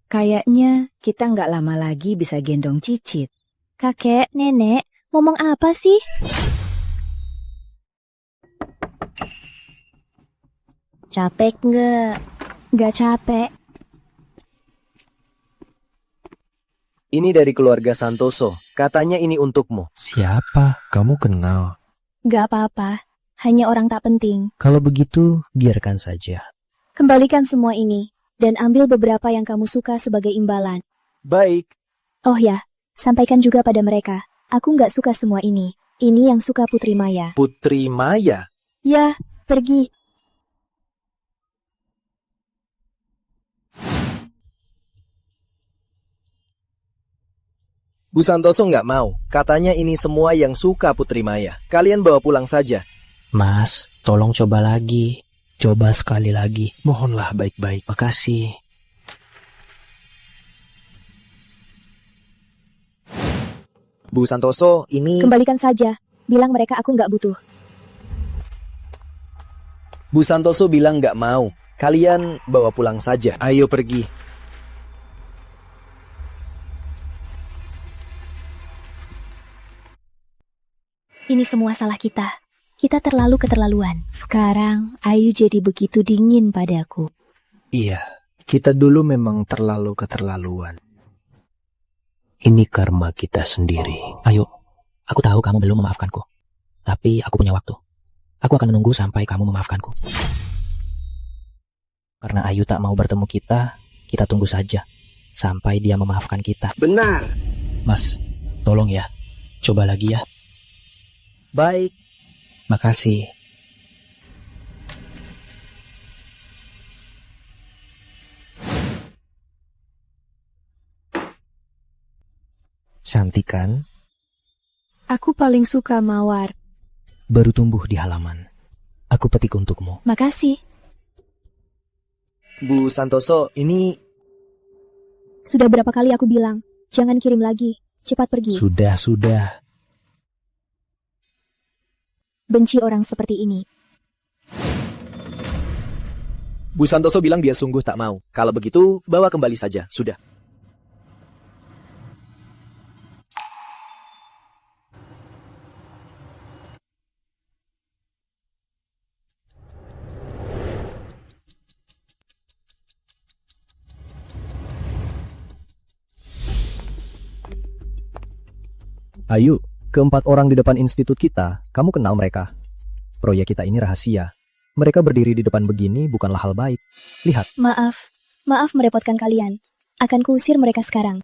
Kayaknya kita nggak lama lagi bisa gendong Cicit. Kakek, nenek, ngomong apa sih? Capek nggak? Nggak capek. Ini dari keluarga Santoso. Katanya ini untukmu. Siapa? Kamu kenal? Nggak apa-apa. Hanya orang tak penting. Kalau begitu, biarkan saja. Kembalikan semua ini. Dan ambil beberapa yang kamu suka sebagai imbalan. Baik. Oh ya, sampaikan juga pada mereka. Aku nggak suka semua ini. Ini yang suka Putri Maya. Putri Maya? Ya, pergi. Bu Santoso nggak mau. Katanya ini semua yang suka Putri Maya. Kalian bawa pulang saja. Mas, tolong coba lagi. Coba sekali lagi. Mohonlah baik-baik. Makasih. Bu Santoso, ini... Kembalikan saja. Bilang mereka aku nggak butuh. Bu Santoso bilang nggak mau. Kalian bawa pulang saja. Ayo pergi. Ini semua salah kita. Kita terlalu keterlaluan. Sekarang, Ayu jadi begitu dingin padaku. Iya, kita dulu memang terlalu keterlaluan. Ini karma kita sendiri. Ayu, aku tahu kamu belum memaafkanku. Tapi aku punya waktu. Aku akan menunggu sampai kamu memaafkanku. Karena Ayu tak mau bertemu kita tunggu saja. Sampai dia memaafkan kita. Benar. Mas, tolong ya. Coba lagi ya. Baik. Makasih. Cantik kan? Aku paling suka mawar. Baru tumbuh di halaman. Aku petik untukmu. Makasih. Bu Santoso, ini... Sudah berapa kali aku bilang, jangan kirim lagi. Cepat pergi. Sudah. Benci orang seperti ini. Bu Santoso bilang dia sungguh tak mau. Kalau begitu, bawa kembali saja, sudah. Ayu, keempat orang di depan institut kita, kamu kenal mereka? Proyek kita ini rahasia. Mereka berdiri di depan begini bukanlah hal baik. Lihat. Maaf merepotkan kalian. Akan kuusir mereka sekarang.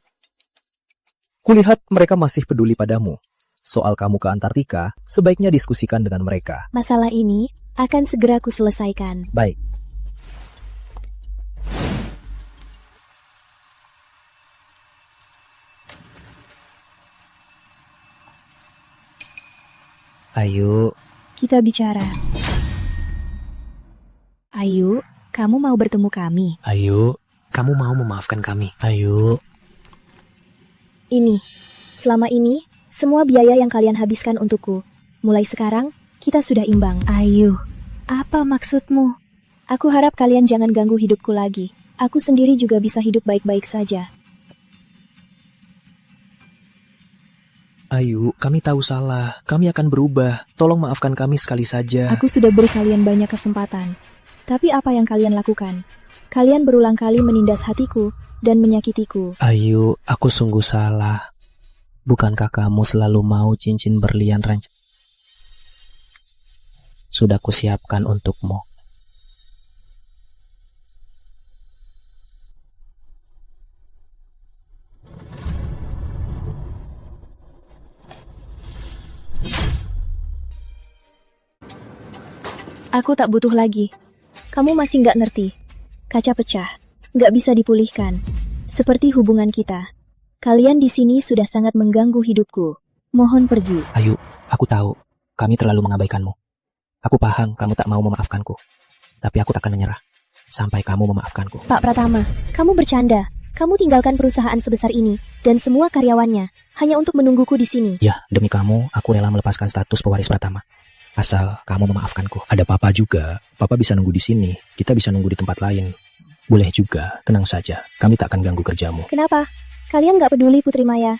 Kulihat mereka masih peduli padamu. Soal kamu ke Antartika, sebaiknya diskusikan dengan mereka. Masalah ini akan segera kuselesaikan. Baik. Ayu. Kita bicara. Ayu, kamu mau bertemu kami? Ayu, kamu mau memaafkan kami? Ayu. Ini, selama ini, semua biaya yang kalian habiskan untukku. Mulai sekarang, kita sudah imbang. Ayu, apa maksudmu? Aku harap kalian jangan ganggu hidupku lagi. Aku sendiri juga bisa hidup baik-baik saja. Ayu, kami tahu salah. Kami akan berubah. Tolong maafkan kami sekali saja. Aku sudah beri kalian banyak kesempatan. Tapi apa yang kalian lakukan? Kalian berulang kali menindas hatiku dan menyakitiku. Ayu, aku sungguh salah. Bukankah kamu selalu mau cincin berlian sudah kusiapkan untukmu. Aku tak butuh lagi. Kamu masih nggak ngerti. Kaca pecah, nggak bisa dipulihkan. Seperti hubungan kita. Kalian di sini sudah sangat mengganggu hidupku. Mohon pergi. Ayu, aku tahu. Kami terlalu mengabaikanmu. Aku paham kamu tak mau memaafkanku. Tapi aku takkan menyerah sampai kamu memaafkanku. Pak Pratama, kamu bercanda. Kamu tinggalkan perusahaan sebesar ini dan semua karyawannya hanya untuk menungguku di sini. Ya, demi kamu, aku rela melepaskan status pewaris Pratama. Asal kamu memaafkanku. Ada papa juga. Papa bisa nunggu di sini. Kita bisa nunggu di tempat lain. Boleh juga. Tenang saja. Kami tak akan ganggu kerjamu. Kenapa? Kalian gak peduli Putri Maya?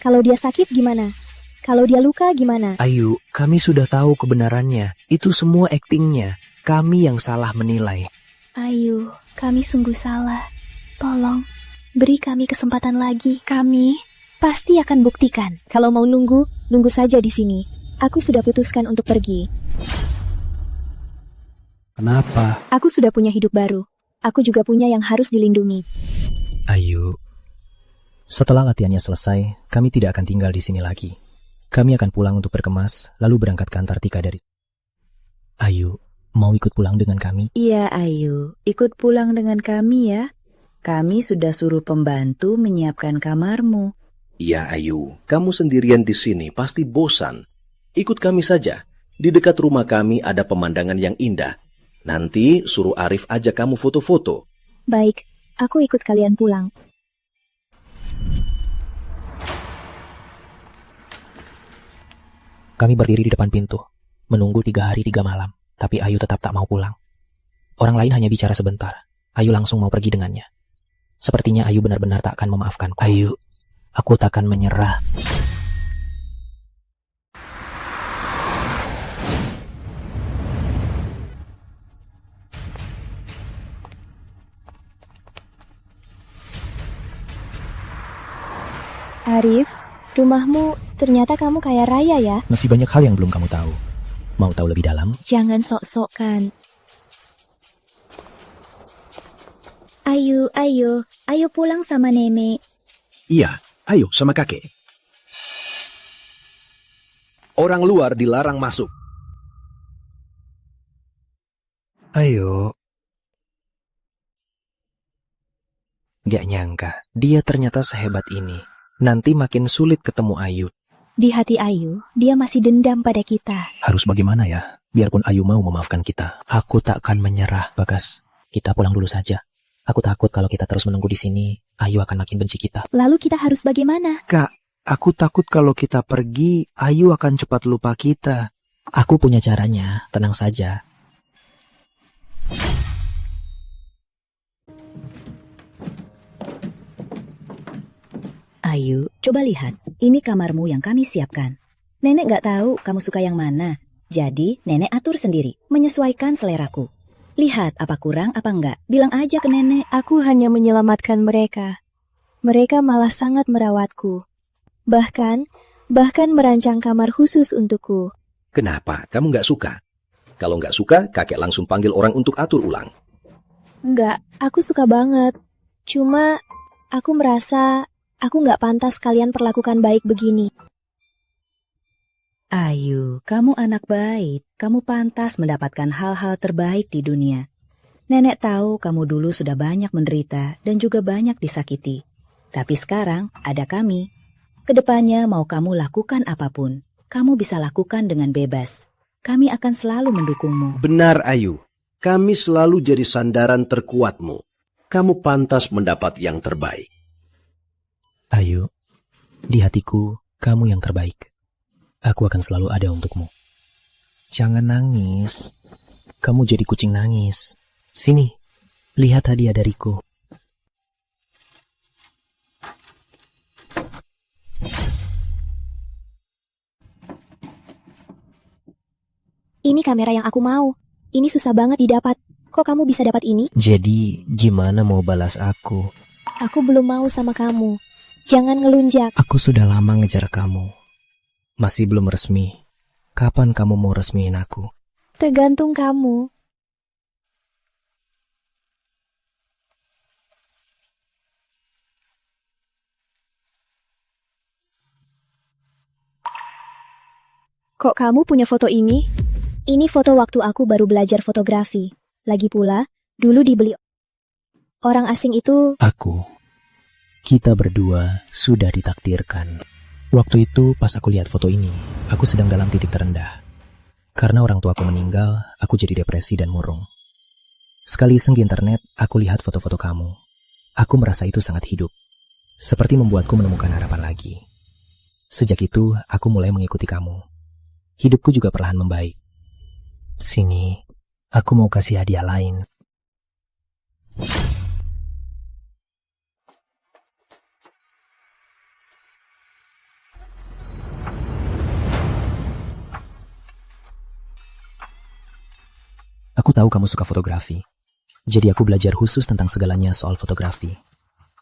Kalau dia sakit gimana? Kalau dia luka gimana? Ayu, kami sudah tahu kebenarannya. Itu semua aktingnya. Kami yang salah menilai. Ayu, kami sungguh salah. Tolong, beri kami kesempatan lagi. Kami pasti akan buktikan. Kalau mau nunggu, nunggu saja di sini. Aku sudah putuskan untuk pergi. Kenapa? Aku sudah punya hidup baru. Aku juga punya yang harus dilindungi. Ayu, setelah latihannya selesai, kami tidak akan tinggal di sini lagi. Kami akan pulang untuk berkemas, lalu berangkat ke Antartika dari... Ayu, mau ikut pulang dengan kami? Iya, Ayu. Ikut pulang dengan kami ya. Kami sudah suruh pembantu menyiapkan kamarmu. Iya, Ayu. Kamu sendirian di sini pasti bosan. Ikut kami saja. Di dekat rumah kami ada pemandangan yang indah. Nanti suruh Arif ajak kamu foto-foto. Baik, aku ikut kalian pulang. Kami berdiri di depan pintu, menunggu 3 hari 3 malam. Tapi Ayu tetap tak mau pulang. Orang lain hanya bicara sebentar. Ayu langsung mau pergi dengannya. Sepertinya Ayu benar-benar tak akan memaafkanku. Ayu, aku tak akan menyerah. Arif, rumahmu ternyata kamu kaya raya ya? Masih banyak hal yang belum kamu tahu. Mau tahu lebih dalam? Jangan sok-sokkan. Ayo pulang sama nenek. Iya, ayo sama kakek. Orang luar dilarang masuk. Ayo. Gak nyangka, dia ternyata sehebat ini. Nanti makin sulit ketemu Ayu. Di hati Ayu, dia masih dendam pada kita. Harus bagaimana ya? Biarpun Ayu mau memaafkan kita. Aku tak akan menyerah. Bagas, kita pulang dulu saja. Aku takut kalau kita terus menunggu di sini, Ayu akan makin benci kita. Lalu kita harus bagaimana? Kak, aku takut kalau kita pergi, Ayu akan cepat lupa kita. Aku punya caranya, tenang saja. Ayu, coba lihat. Ini kamarmu yang kami siapkan. Nenek gak tahu kamu suka yang mana. Jadi, nenek atur sendiri, menyesuaikan seleraku. Lihat apa kurang apa enggak. Bilang aja ke nenek. Aku hanya menyelamatkan mereka. Mereka malah sangat merawatku. Bahkan merancang kamar khusus untukku. Kenapa? Kamu nggak suka? Kalau nggak suka, kakek langsung panggil orang untuk atur ulang. Enggak, aku suka banget. Cuma, aku merasa aku nggak pantas kalian perlakukan baik begini. Ayu, kamu anak baik. Kamu pantas mendapatkan hal-hal terbaik di dunia. Nenek tahu kamu dulu sudah banyak menderita dan juga banyak disakiti. Tapi sekarang ada kami. Kedepannya mau kamu lakukan apapun, kamu bisa lakukan dengan bebas. Kami akan selalu mendukungmu. Benar, Ayu. Kami selalu jadi sandaran terkuatmu. Kamu pantas mendapat yang terbaik. Ayu, di hatiku, kamu yang terbaik. Aku akan selalu ada untukmu. Jangan nangis. Kamu jadi kucing nangis. Sini, lihat hadiah dariku. Ini kamera yang aku mau. Ini susah banget didapat. Kok kamu bisa dapat ini? Jadi, gimana mau balas aku? Aku belum mau sama kamu. Jangan ngelunjak. Aku sudah lama ngejar kamu. Masih belum resmi. Kapan kamu mau resmiin aku? Tergantung kamu. Kok kamu punya foto ini? Ini foto waktu aku baru belajar fotografi. Lagi pula, dulu dibeli orang asing itu. Kita berdua sudah ditakdirkan. Waktu itu pas aku lihat foto ini, aku sedang dalam titik terendah. Karena orang tuaku meninggal, aku jadi depresi dan murung. Sekali iseng di internet, aku lihat foto-foto kamu. Aku merasa itu sangat hidup. Seperti membuatku menemukan harapan lagi. Sejak itu, aku mulai mengikuti kamu. Hidupku juga perlahan membaik. Sini, aku mau kasih hadiah lain. Aku tahu kamu suka fotografi. Jadi aku belajar khusus tentang segalanya soal fotografi.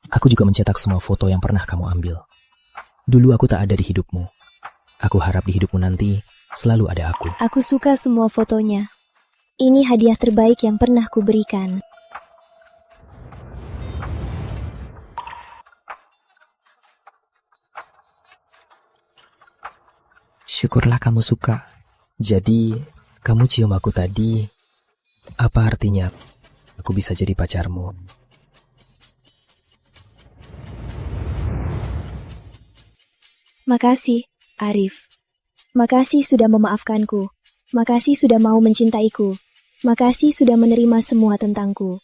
Aku juga mencetak semua foto yang pernah kamu ambil. Dulu aku tak ada di hidupmu. Aku harap di hidupmu nanti selalu ada aku. Aku suka semua fotonya. Ini hadiah terbaik yang pernah kuberikan. Syukurlah kamu suka. Jadi, kamu cium aku tadi. Apa artinya aku bisa jadi pacarmu? Makasih, Arif. Makasih sudah memaafkanku. Makasih sudah mau mencintaiku. Makasih sudah menerima semua tentangku.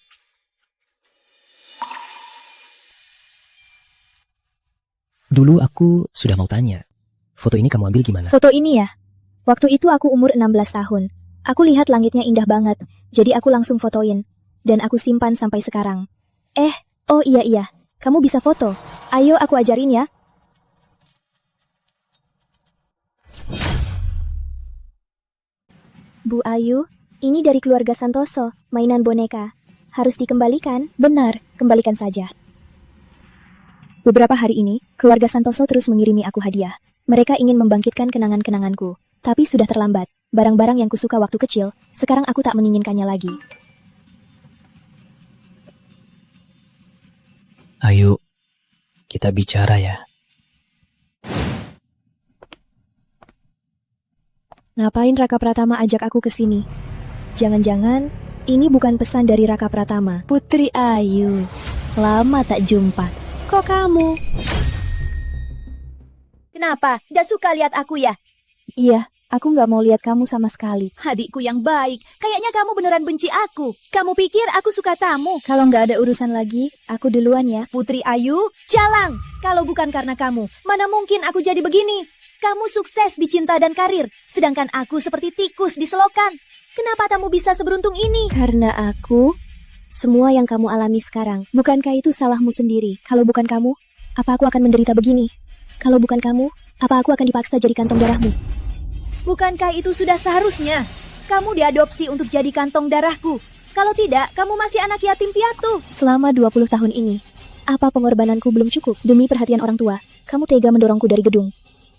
Dulu aku sudah mau tanya. Foto ini kamu ambil gimana? Foto ini ya? Waktu itu aku umur 16 tahun. Aku lihat langitnya indah banget, jadi aku langsung fotoin. Dan aku simpan sampai sekarang. Oh iya, kamu bisa foto. Ayo aku ajarin ya. Bu Ayu, ini dari keluarga Santoso, mainan boneka. Harus dikembalikan? Benar, kembalikan saja. Beberapa hari ini, keluarga Santoso terus mengirimi aku hadiah. Mereka ingin membangkitkan kenangan-kenanganku. Tapi sudah terlambat. Barang-barang yang kusuka waktu kecil, sekarang aku tak menginginkannya lagi. Ayo, kita bicara ya. Ngapain Raka Pratama ajak aku ke sini? Jangan-jangan ini bukan pesan dari Raka Pratama. Putri Ayu, lama tak jumpa. Kok kamu? Kenapa? Nggak suka lihat aku ya? Iya, aku nggak mau lihat kamu sama sekali. Adikku yang baik, kayaknya kamu beneran benci aku. Kamu pikir aku suka tamu? Kalau nggak ada urusan lagi, aku duluan ya. Putri Ayu, jalang. Kalau bukan karena kamu, mana mungkin aku jadi begini? Kamu sukses di cinta dan karir, sedangkan aku seperti tikus di selokan. Kenapa kamu bisa seberuntung ini? Karena aku, semua yang kamu alami sekarang, bukankah itu salahmu sendiri? Kalau bukan kamu, apa aku akan menderita begini? Kalau bukan kamu, apa aku akan dipaksa jadi kantong darahmu? Bukankah itu sudah seharusnya? Kamu diadopsi untuk jadi kantong darahku. Kalau tidak, kamu masih anak yatim piatu. Selama 20 tahun ini, apa pengorbananku belum cukup demi perhatian orang tua? Kamu tega mendorongku dari gedung.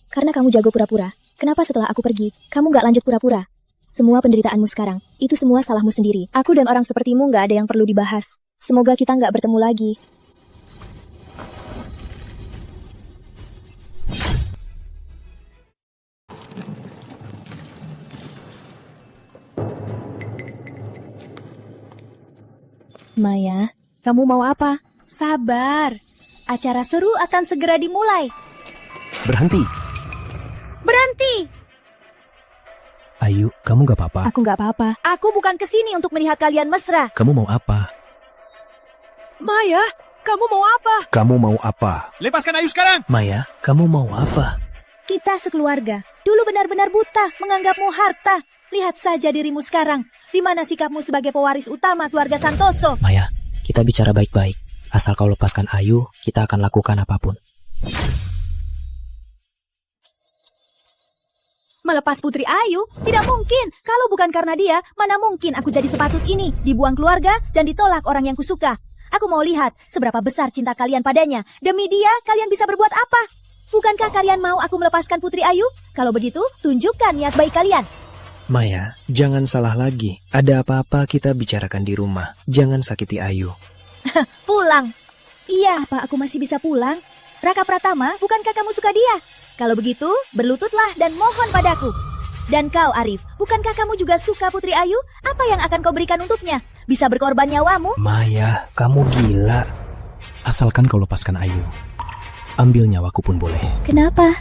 Karena kamu jago pura-pura. Kenapa setelah aku pergi, kamu gak lanjut pura-pura? Semua penderitaanmu sekarang, itu semua salahmu sendiri. Aku dan orang sepertimu gak ada yang perlu dibahas. Semoga kita gak bertemu lagi. Maya, kamu mau apa? Sabar. Acara seru akan segera dimulai. Berhenti. Berhenti! Ayu, kamu gak apa-apa? Aku gak apa-apa. Aku bukan kesini untuk melihat kalian mesra. Kamu mau apa? Maya, kamu mau apa? Kamu mau apa? Lepaskan Ayu sekarang! Maya, kamu mau apa? Kita sekeluarga. Dulu benar-benar buta, menganggapmu harta. Lihat saja dirimu sekarang. Di mana sikapmu sebagai pewaris utama keluarga Santoso? Maya, kita bicara baik-baik. Asal kau lepaskan Ayu, kita akan lakukan apapun. Melepas Putri Ayu? Tidak mungkin. Kalau bukan karena dia, mana mungkin aku jadi sepatut ini, dibuang keluarga dan ditolak orang yang kusuka. Aku mau lihat seberapa besar cinta kalian padanya. Demi dia, kalian bisa berbuat apa? Bukankah kalian mau aku melepaskan Putri Ayu? Kalau begitu, tunjukkan niat baik kalian. Maya, jangan salah lagi. Ada apa-apa kita bicarakan di rumah. Jangan sakiti Ayu. Pulang. Iya, apa aku masih bisa pulang? Raka Pratama, bukankah kamu suka dia? Kalau begitu, berlututlah dan mohon padaku. Dan kau, Arif, bukankah kamu juga suka Putri Ayu? Apa yang akan kau berikan untuknya? Bisa berkorban nyawamu? Maya, kamu gila. Asalkan kau lepaskan Ayu. Ambil nyawaku pun boleh. Kenapa?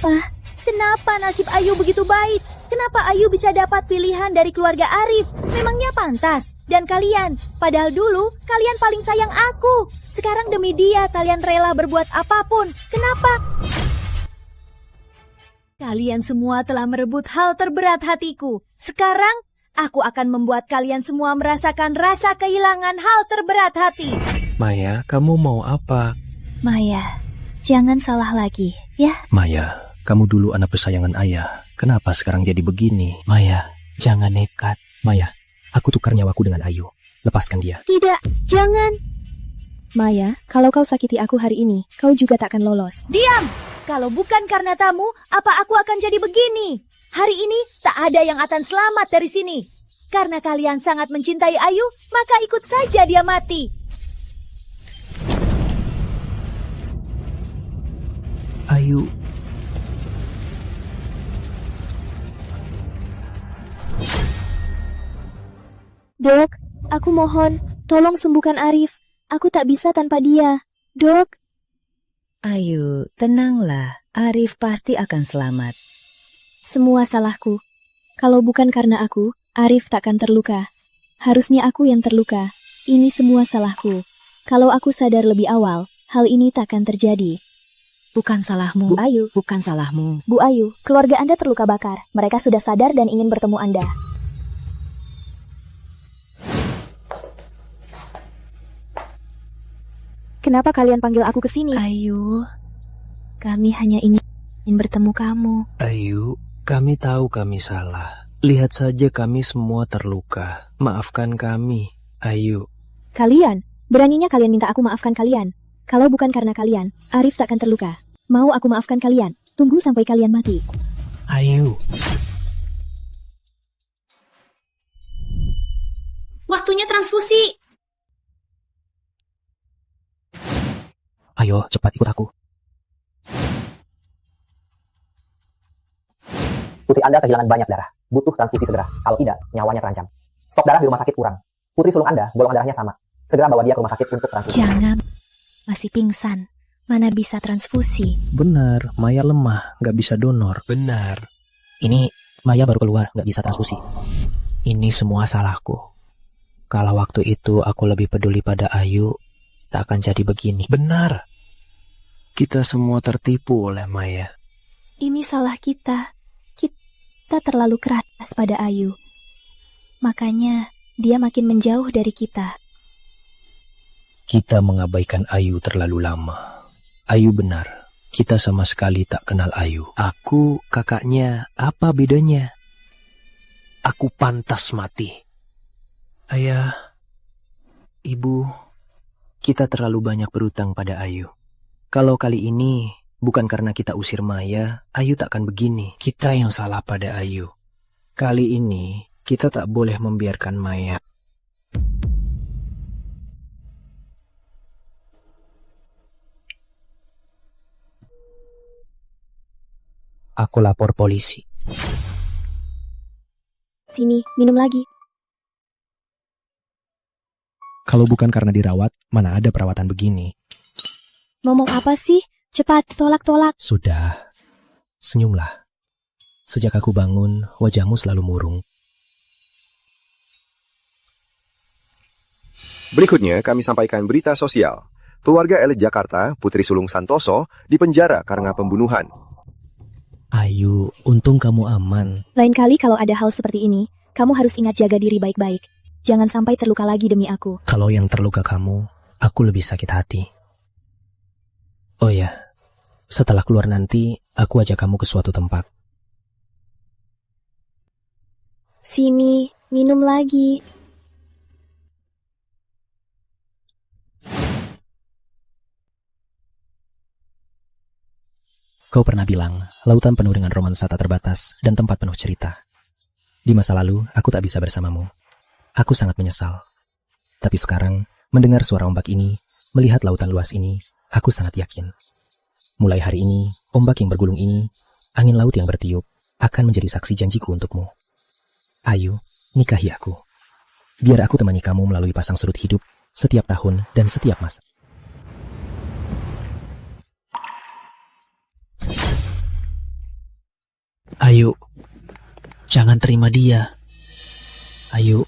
Pak, kenapa nasib Ayu begitu baik? Kenapa Ayu bisa dapat pilihan dari keluarga Arif? Memangnya pantas? Dan kalian, padahal dulu kalian paling sayang aku. Sekarang demi dia kalian rela berbuat apapun. Kenapa? Kalian semua telah merebut hal terberat hatiku. Sekarang, aku akan membuat kalian semua merasakan rasa kehilangan hal terberat hati. Maya, kamu mau apa? Maya, jangan salah lagi, ya? Maya, kamu dulu anak kesayangan ayah. Kenapa sekarang jadi begini? Maya, jangan nekat. Maya, aku tukar nyawaku dengan Ayu. Lepaskan dia. Tidak, jangan. Maya, kalau kau sakiti aku hari ini, kau juga takkan lolos. Diam! Kalau bukan karena tamu, apa aku akan jadi begini? Hari ini tak ada yang akan selamat dari sini. Karena kalian sangat mencintai Ayu, maka ikut saja dia mati. Ayu. Dok, aku mohon, tolong sembuhkan Arif. Aku tak bisa tanpa dia. Dok. Ayu, tenanglah. Arif pasti akan selamat. Semua salahku. Kalau bukan karena aku, Arif takkan terluka. Harusnya aku yang terluka. Ini semua salahku. Kalau aku sadar lebih awal, hal ini takkan terjadi. Bukan salahmu. Bu Ayu. Bukan salahmu. Bu Ayu, keluarga Anda terluka bakar. Mereka sudah sadar dan ingin bertemu Anda. Kenapa kalian panggil aku ke sini? Ayu, kami hanya ingin bertemu kamu. Ayu, kami tahu kami salah. Lihat saja kami semua terluka. Maafkan kami, Ayu. Kalian? Beraninya kalian minta aku maafkan kalian? Kalau bukan karena kalian, Arif takkan terluka. Mau aku maafkan kalian? Tunggu sampai kalian mati. Ayu. Waktunya transfusi. Ayo, cepat ikut aku. Putri Anda kehilangan banyak darah. Butuh transfusi segera. Kalau tidak, nyawanya terancam. Stok darah di rumah sakit kurang. Putri sulung Anda, golongan darahnya sama. Segera bawa dia ke rumah sakit untuk transfusi. Jangan. Masih pingsan. Mana bisa transfusi? Benar, Maya lemah, nggak bisa donor. Benar. Ini Maya baru keluar, nggak bisa transfusi. Ini semua salahku. Kalau waktu itu aku lebih peduli pada Ayu, tak akan jadi begini. Benar. Kita semua tertipu oleh Maya. Ini salah kita. Kita terlalu keras pada Ayu. Makanya dia makin menjauh dari kita. Kita mengabaikan Ayu terlalu lama. Ayu benar, kita sama sekali tak kenal Ayu. Aku kakaknya, apa bedanya? Aku pantas mati. Ayah, Ibu, kita terlalu banyak berutang pada Ayu. Kalau kali ini bukan karena kita usir Maya, Ayu takkan begini. Kita yang salah pada Ayu. Kali ini kita tak boleh membiarkan Maya. Aku lapor polisi. Sini, minum lagi. Kalau bukan karena dirawat, mana ada perawatan begini. Ngomong apa sih? Cepat, tolak-tolak. Sudah, senyumlah. Sejak aku bangun, wajahmu selalu murung. Berikutnya kami sampaikan berita sosial. Keluarga elit Jakarta, Putri Sulung Santoso, dipenjara karena pembunuhan. Ayu, untung kamu aman. Lain kali kalau ada hal seperti ini, kamu harus ingat jaga diri baik-baik. Jangan sampai terluka lagi demi aku. Kalau yang terluka kamu, aku lebih sakit hati. Oh ya, setelah keluar nanti, aku ajak kamu ke suatu tempat. Sini, minum lagi. Kau pernah bilang, lautan penuh dengan romansa tak terbatas dan tempat penuh cerita. Di masa lalu, aku tak bisa bersamamu. Aku sangat menyesal. Tapi sekarang, mendengar suara ombak ini, melihat lautan luas ini, aku sangat yakin. Mulai hari ini, ombak yang bergulung ini, angin laut yang bertiup, akan menjadi saksi janjiku untukmu. Ayu, nikahi aku. Biar aku temani kamu melalui pasang surut hidup, setiap tahun dan setiap masa. Ayu, jangan terima dia. Ayu,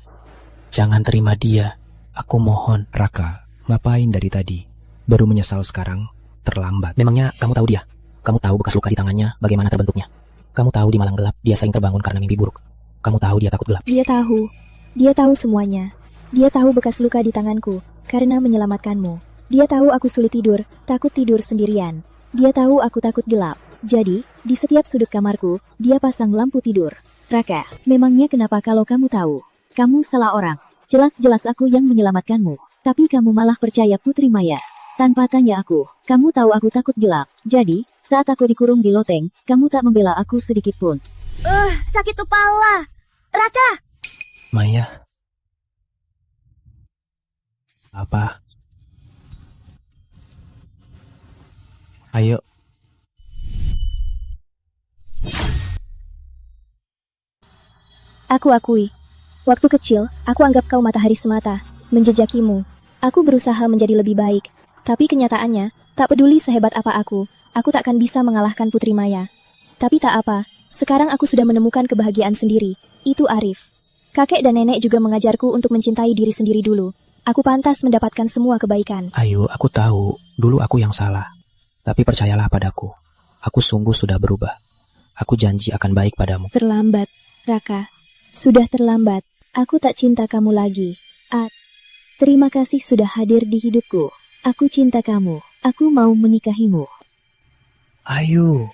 jangan terima dia. Aku mohon. Raka, ngapain dari tadi? Baru menyesal sekarang? Terlambat. Memangnya kamu tahu dia? Kamu tahu bekas luka di tangannya, bagaimana terbentuknya? Kamu tahu di malam gelap dia sering terbangun karena mimpi buruk. Kamu tahu dia takut gelap. Dia tahu. Dia tahu semuanya. Dia tahu bekas luka di tanganku karena menyelamatkanmu. Dia tahu aku sulit tidur, takut tidur sendirian. Dia tahu aku takut gelap. Jadi, di setiap sudut kamarku, dia pasang lampu tidur. Raka, memangnya kenapa kalau kamu tahu? Kamu salah orang. Jelas-jelas aku yang menyelamatkanmu. Tapi kamu malah percaya Putri Maya. Tanpa tanya aku, kamu tahu aku takut gelap. Jadi, saat aku dikurung di loteng, kamu tak membela aku sedikit pun. Sakit kepala. Raka! Maya. Apa? Ayo. Aku akui. Waktu kecil, aku anggap kau matahari semata, menjejakimu. Aku berusaha menjadi lebih baik. Tapi kenyataannya, tak peduli sehebat apa aku takkan bisa mengalahkan Putri Maya. Tapi tak apa, sekarang aku sudah menemukan kebahagiaan sendiri. Itu Arif. Kakek dan nenek juga mengajarku untuk mencintai diri sendiri dulu. Aku pantas mendapatkan semua kebaikan. Ayu, aku tahu, dulu aku yang salah. Tapi percayalah padaku, aku sungguh sudah berubah. Aku janji akan baik padamu. Terlambat, Raka. Sudah terlambat. Aku tak cinta kamu lagi. Terima kasih sudah hadir di hidupku. Aku cinta kamu. Aku mau menikahimu. Ayu.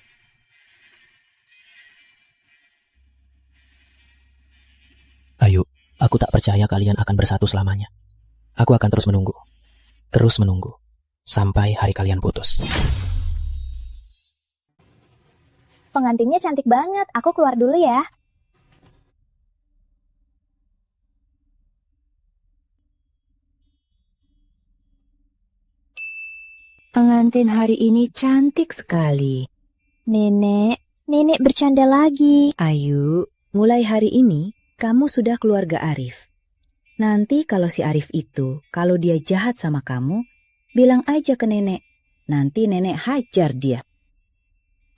Ayu, aku tak percaya kalian akan bersatu selamanya. Aku akan terus menunggu. Terus menunggu. Sampai hari kalian putus. Pengantinnya cantik banget. Aku keluar dulu ya. Pengantin hari ini cantik sekali. Nenek bercanda lagi. Ayu, mulai hari ini kamu sudah keluarga Arif. Nanti kalau si Arif itu, kalau dia jahat sama kamu, bilang aja ke nenek. Nanti nenek hajar dia.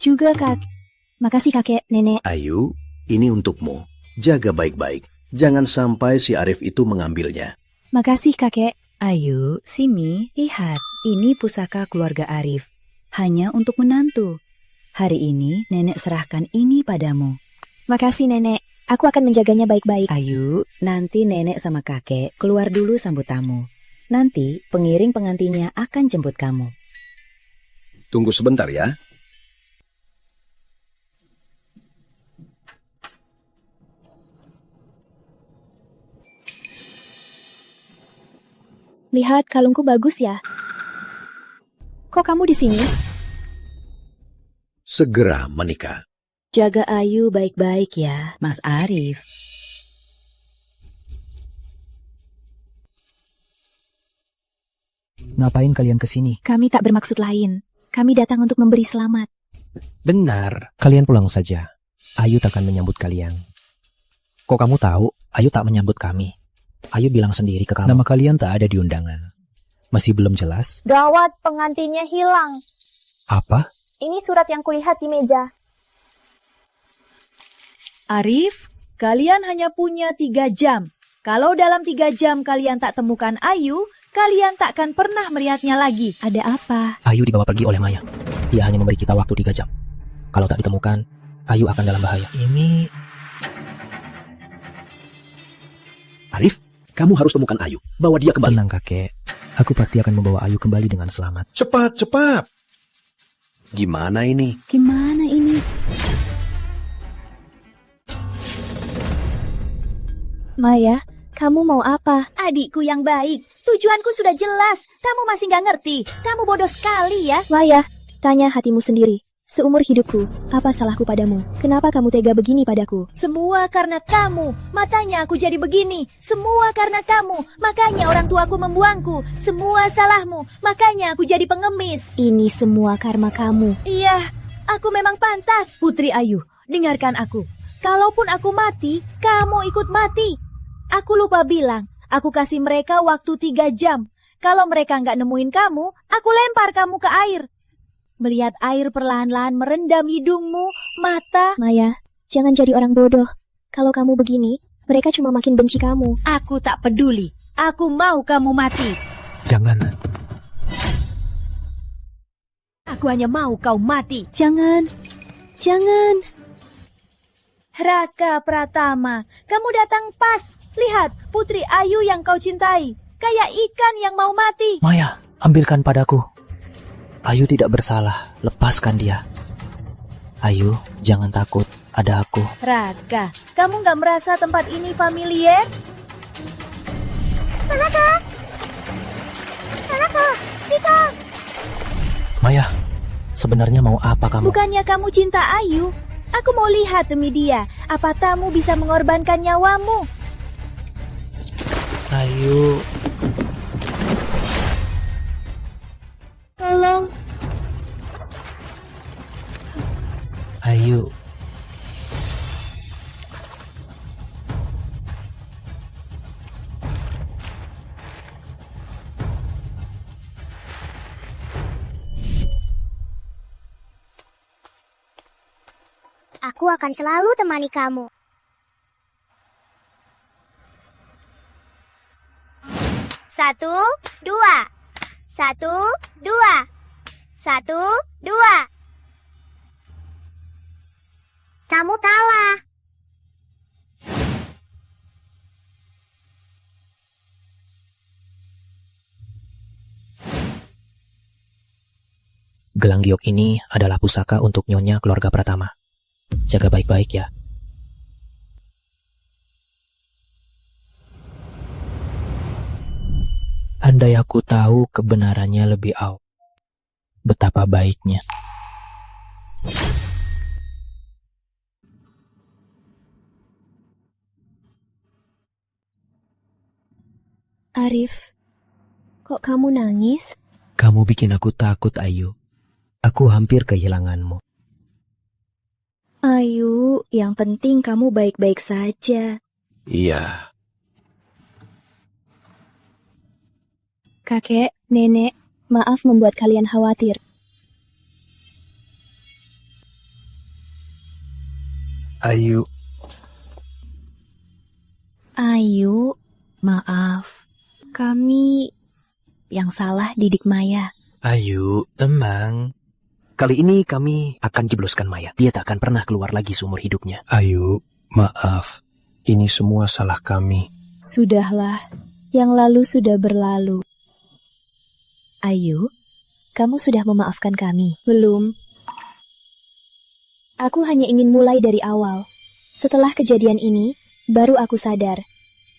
Juga kak. Makasih kakek, nenek. Ayu, ini untukmu. Jaga baik-baik. Jangan sampai si Arif itu mengambilnya. Makasih kakek. Ayu, Simi, lihat. Ini pusaka keluarga Arif. Hanya untuk menantu. Hari ini nenek serahkan ini padamu. Makasih nenek. Aku akan menjaganya baik-baik. Ayu, nanti nenek sama kakek keluar dulu sambut tamu. Nanti pengiring pengantinnya akan jemput kamu. Tunggu sebentar ya. Lihat, kalungku bagus ya. Kok kamu di sini? Segera menikah. Jaga Ayu baik-baik ya, Mas Arif. Ngapain kalian kesini? Kami tak bermaksud lain. Kami datang untuk memberi selamat. Benar, kalian pulang saja. Ayu takkan menyambut kalian. Kok kamu tahu Ayu tak menyambut kami? Ayu bilang sendiri ke kamu. Nama kalian tak ada di undangan. Masih belum jelas? Gawat, pengantinnya hilang. Apa? Ini surat yang kulihat di meja. Arif, kalian hanya punya 3 jam. Kalau dalam 3 jam kalian tak temukan Ayu, kalian takkan pernah melihatnya lagi. Ada apa? Ayu dibawa pergi oleh Maya. Dia hanya memberi kita waktu 3 jam. Kalau tak ditemukan, Ayu akan dalam bahaya. Ini... Arif, kamu harus temukan Ayu. Bawa dia kembali. Tenang kakek. Aku pasti akan membawa Ayu kembali dengan selamat. Cepat, cepat. Gimana ini? Gimana ini? Maya, kamu mau apa? Adikku yang baik, tujuanku sudah jelas. Kamu masih nggak ngerti. Kamu bodoh sekali ya. Maya, tanya hatimu sendiri. Seumur hidupku, apa salahku padamu? Kenapa kamu tega begini padaku? Semua karena kamu, makanya aku jadi begini. Semua karena kamu, makanya orang tuaku membuangku. Semua salahmu, makanya aku jadi pengemis. Ini semua karma kamu. Iya, aku memang pantas. Putri Ayu, dengarkan aku. Kalaupun aku mati, kamu ikut mati. Aku lupa bilang, aku kasih mereka waktu 3 jam. Kalau mereka nggak nemuin kamu, aku lempar kamu ke air. Melihat air perlahan-lahan merendam hidungmu, mata... Maya, jangan jadi orang bodoh. Kalau kamu begini, mereka cuma makin benci kamu. Aku tak peduli. Aku mau kamu mati. Jangan. Aku hanya mau kau mati. Jangan. Jangan. Raka Pratama, kamu datang pas. Lihat, Putri Ayu yang kau cintai. Kayak ikan yang mau mati. Maya, ambilkan padaku. Ayu tidak bersalah, lepaskan dia. Ayu, jangan takut, ada aku. Raka, kamu gak merasa tempat ini familiar? Raka! Raka, Tika! Maya, sebenarnya mau apa kamu? Bukannya kamu cinta Ayu? Aku mau lihat demi dia, apa kamu bisa mengorbankan nyawamu? Ayu... Tolong. Ayu. Aku akan selalu temani kamu. Satu, dua. 1, 2. 1, 2. Kamu kalah. Gelang giok ini adalah pusaka untuk Nyonya keluarga Pratama. Jaga baik-baik ya. Andai aku tahu kebenarannya lebih awal, betapa baiknya. Arif, kok kamu nangis? Kamu bikin aku takut, Ayu. Aku hampir kehilanganmu. Ayu, yang penting kamu baik-baik saja. Iya. Kakek, nenek, maaf membuat kalian khawatir. Ayu. Ayu, maaf. Kami yang salah didik Maya. Ayu, tenang. Kali ini kami akan jebloskan Maya. Dia tak akan pernah keluar lagi seumur hidupnya. Ayu, maaf. Ini semua salah kami. Sudahlah, yang lalu sudah berlalu. Ayu, kamu sudah memaafkan kami? Belum. Aku hanya ingin mulai dari awal. Setelah kejadian ini, baru aku sadar.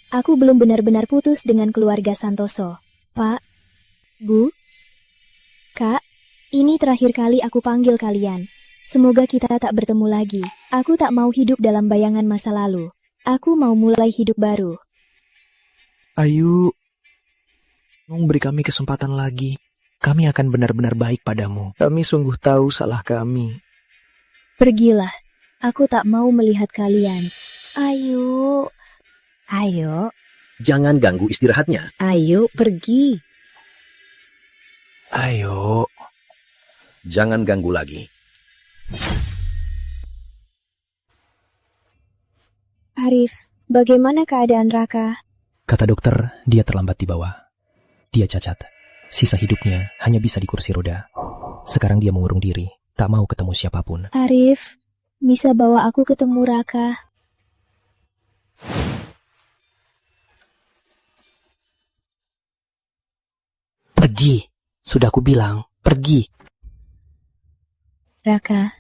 Aku belum benar-benar putus dengan keluarga Santoso. Pak, Bu, Kak, ini terakhir kali aku panggil kalian. Semoga kita tak bertemu lagi. Aku tak mau hidup dalam bayangan masa lalu. Aku mau mulai hidup baru. Ayu, tolong beri kami kesempatan lagi. Kami akan benar-benar baik padamu. Kami sungguh tahu salah kami. Pergilah. Aku tak mau melihat kalian. Ayo. Ayo. Jangan ganggu istirahatnya. Ayo, pergi. Ayo. Jangan ganggu lagi. Arif, bagaimana keadaan Raka? Kata dokter, dia terlambat dibawa. Dia cacat. Sisa hidupnya hanya bisa di kursi roda. Sekarang dia mengurung diri, tak mau ketemu siapapun. Arif, bisa bawa aku ketemu Raka? Pergi. Sudah aku bilang, pergi. Raka.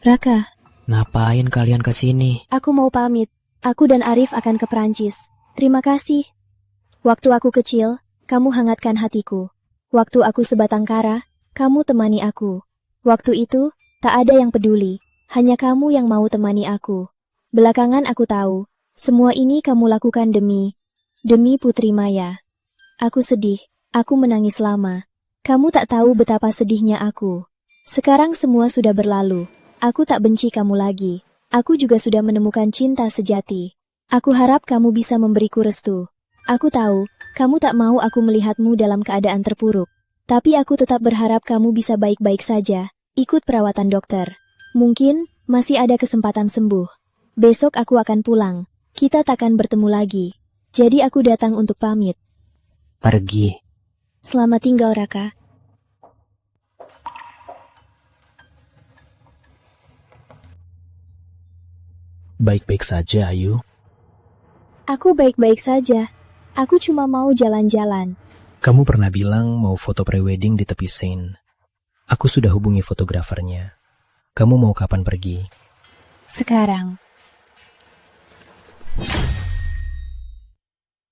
Raka. Ngapain kalian ke sini? Aku mau pamit. Aku dan Arif akan ke Perancis. Terima kasih. Waktu aku kecil, kamu hangatkan hatiku. Waktu aku sebatang kara, kamu temani aku. Waktu itu, tak ada yang peduli. Hanya kamu yang mau temani aku. Belakangan aku tahu, semua ini kamu lakukan demi Putri Maya. Aku sedih, aku menangis lama. Kamu tak tahu betapa sedihnya aku. Sekarang semua sudah berlalu. Aku tak benci kamu lagi. Aku juga sudah menemukan cinta sejati. Aku harap kamu bisa memberiku restu. Aku tahu, kamu tak mau aku melihatmu dalam keadaan terpuruk. Tapi aku tetap berharap kamu bisa baik-baik saja. Ikut perawatan dokter. Mungkin masih ada kesempatan sembuh. Besok aku akan pulang. Kita takkan bertemu lagi. Jadi aku datang untuk pamit. Pergi. Selamat tinggal, Raka. Baik-baik saja, Ayu. Aku baik-baik saja. Aku cuma mau jalan-jalan. Kamu pernah bilang mau foto prewedding di tepi Seine. Aku sudah hubungi fotografernya. Kamu mau kapan pergi? Sekarang.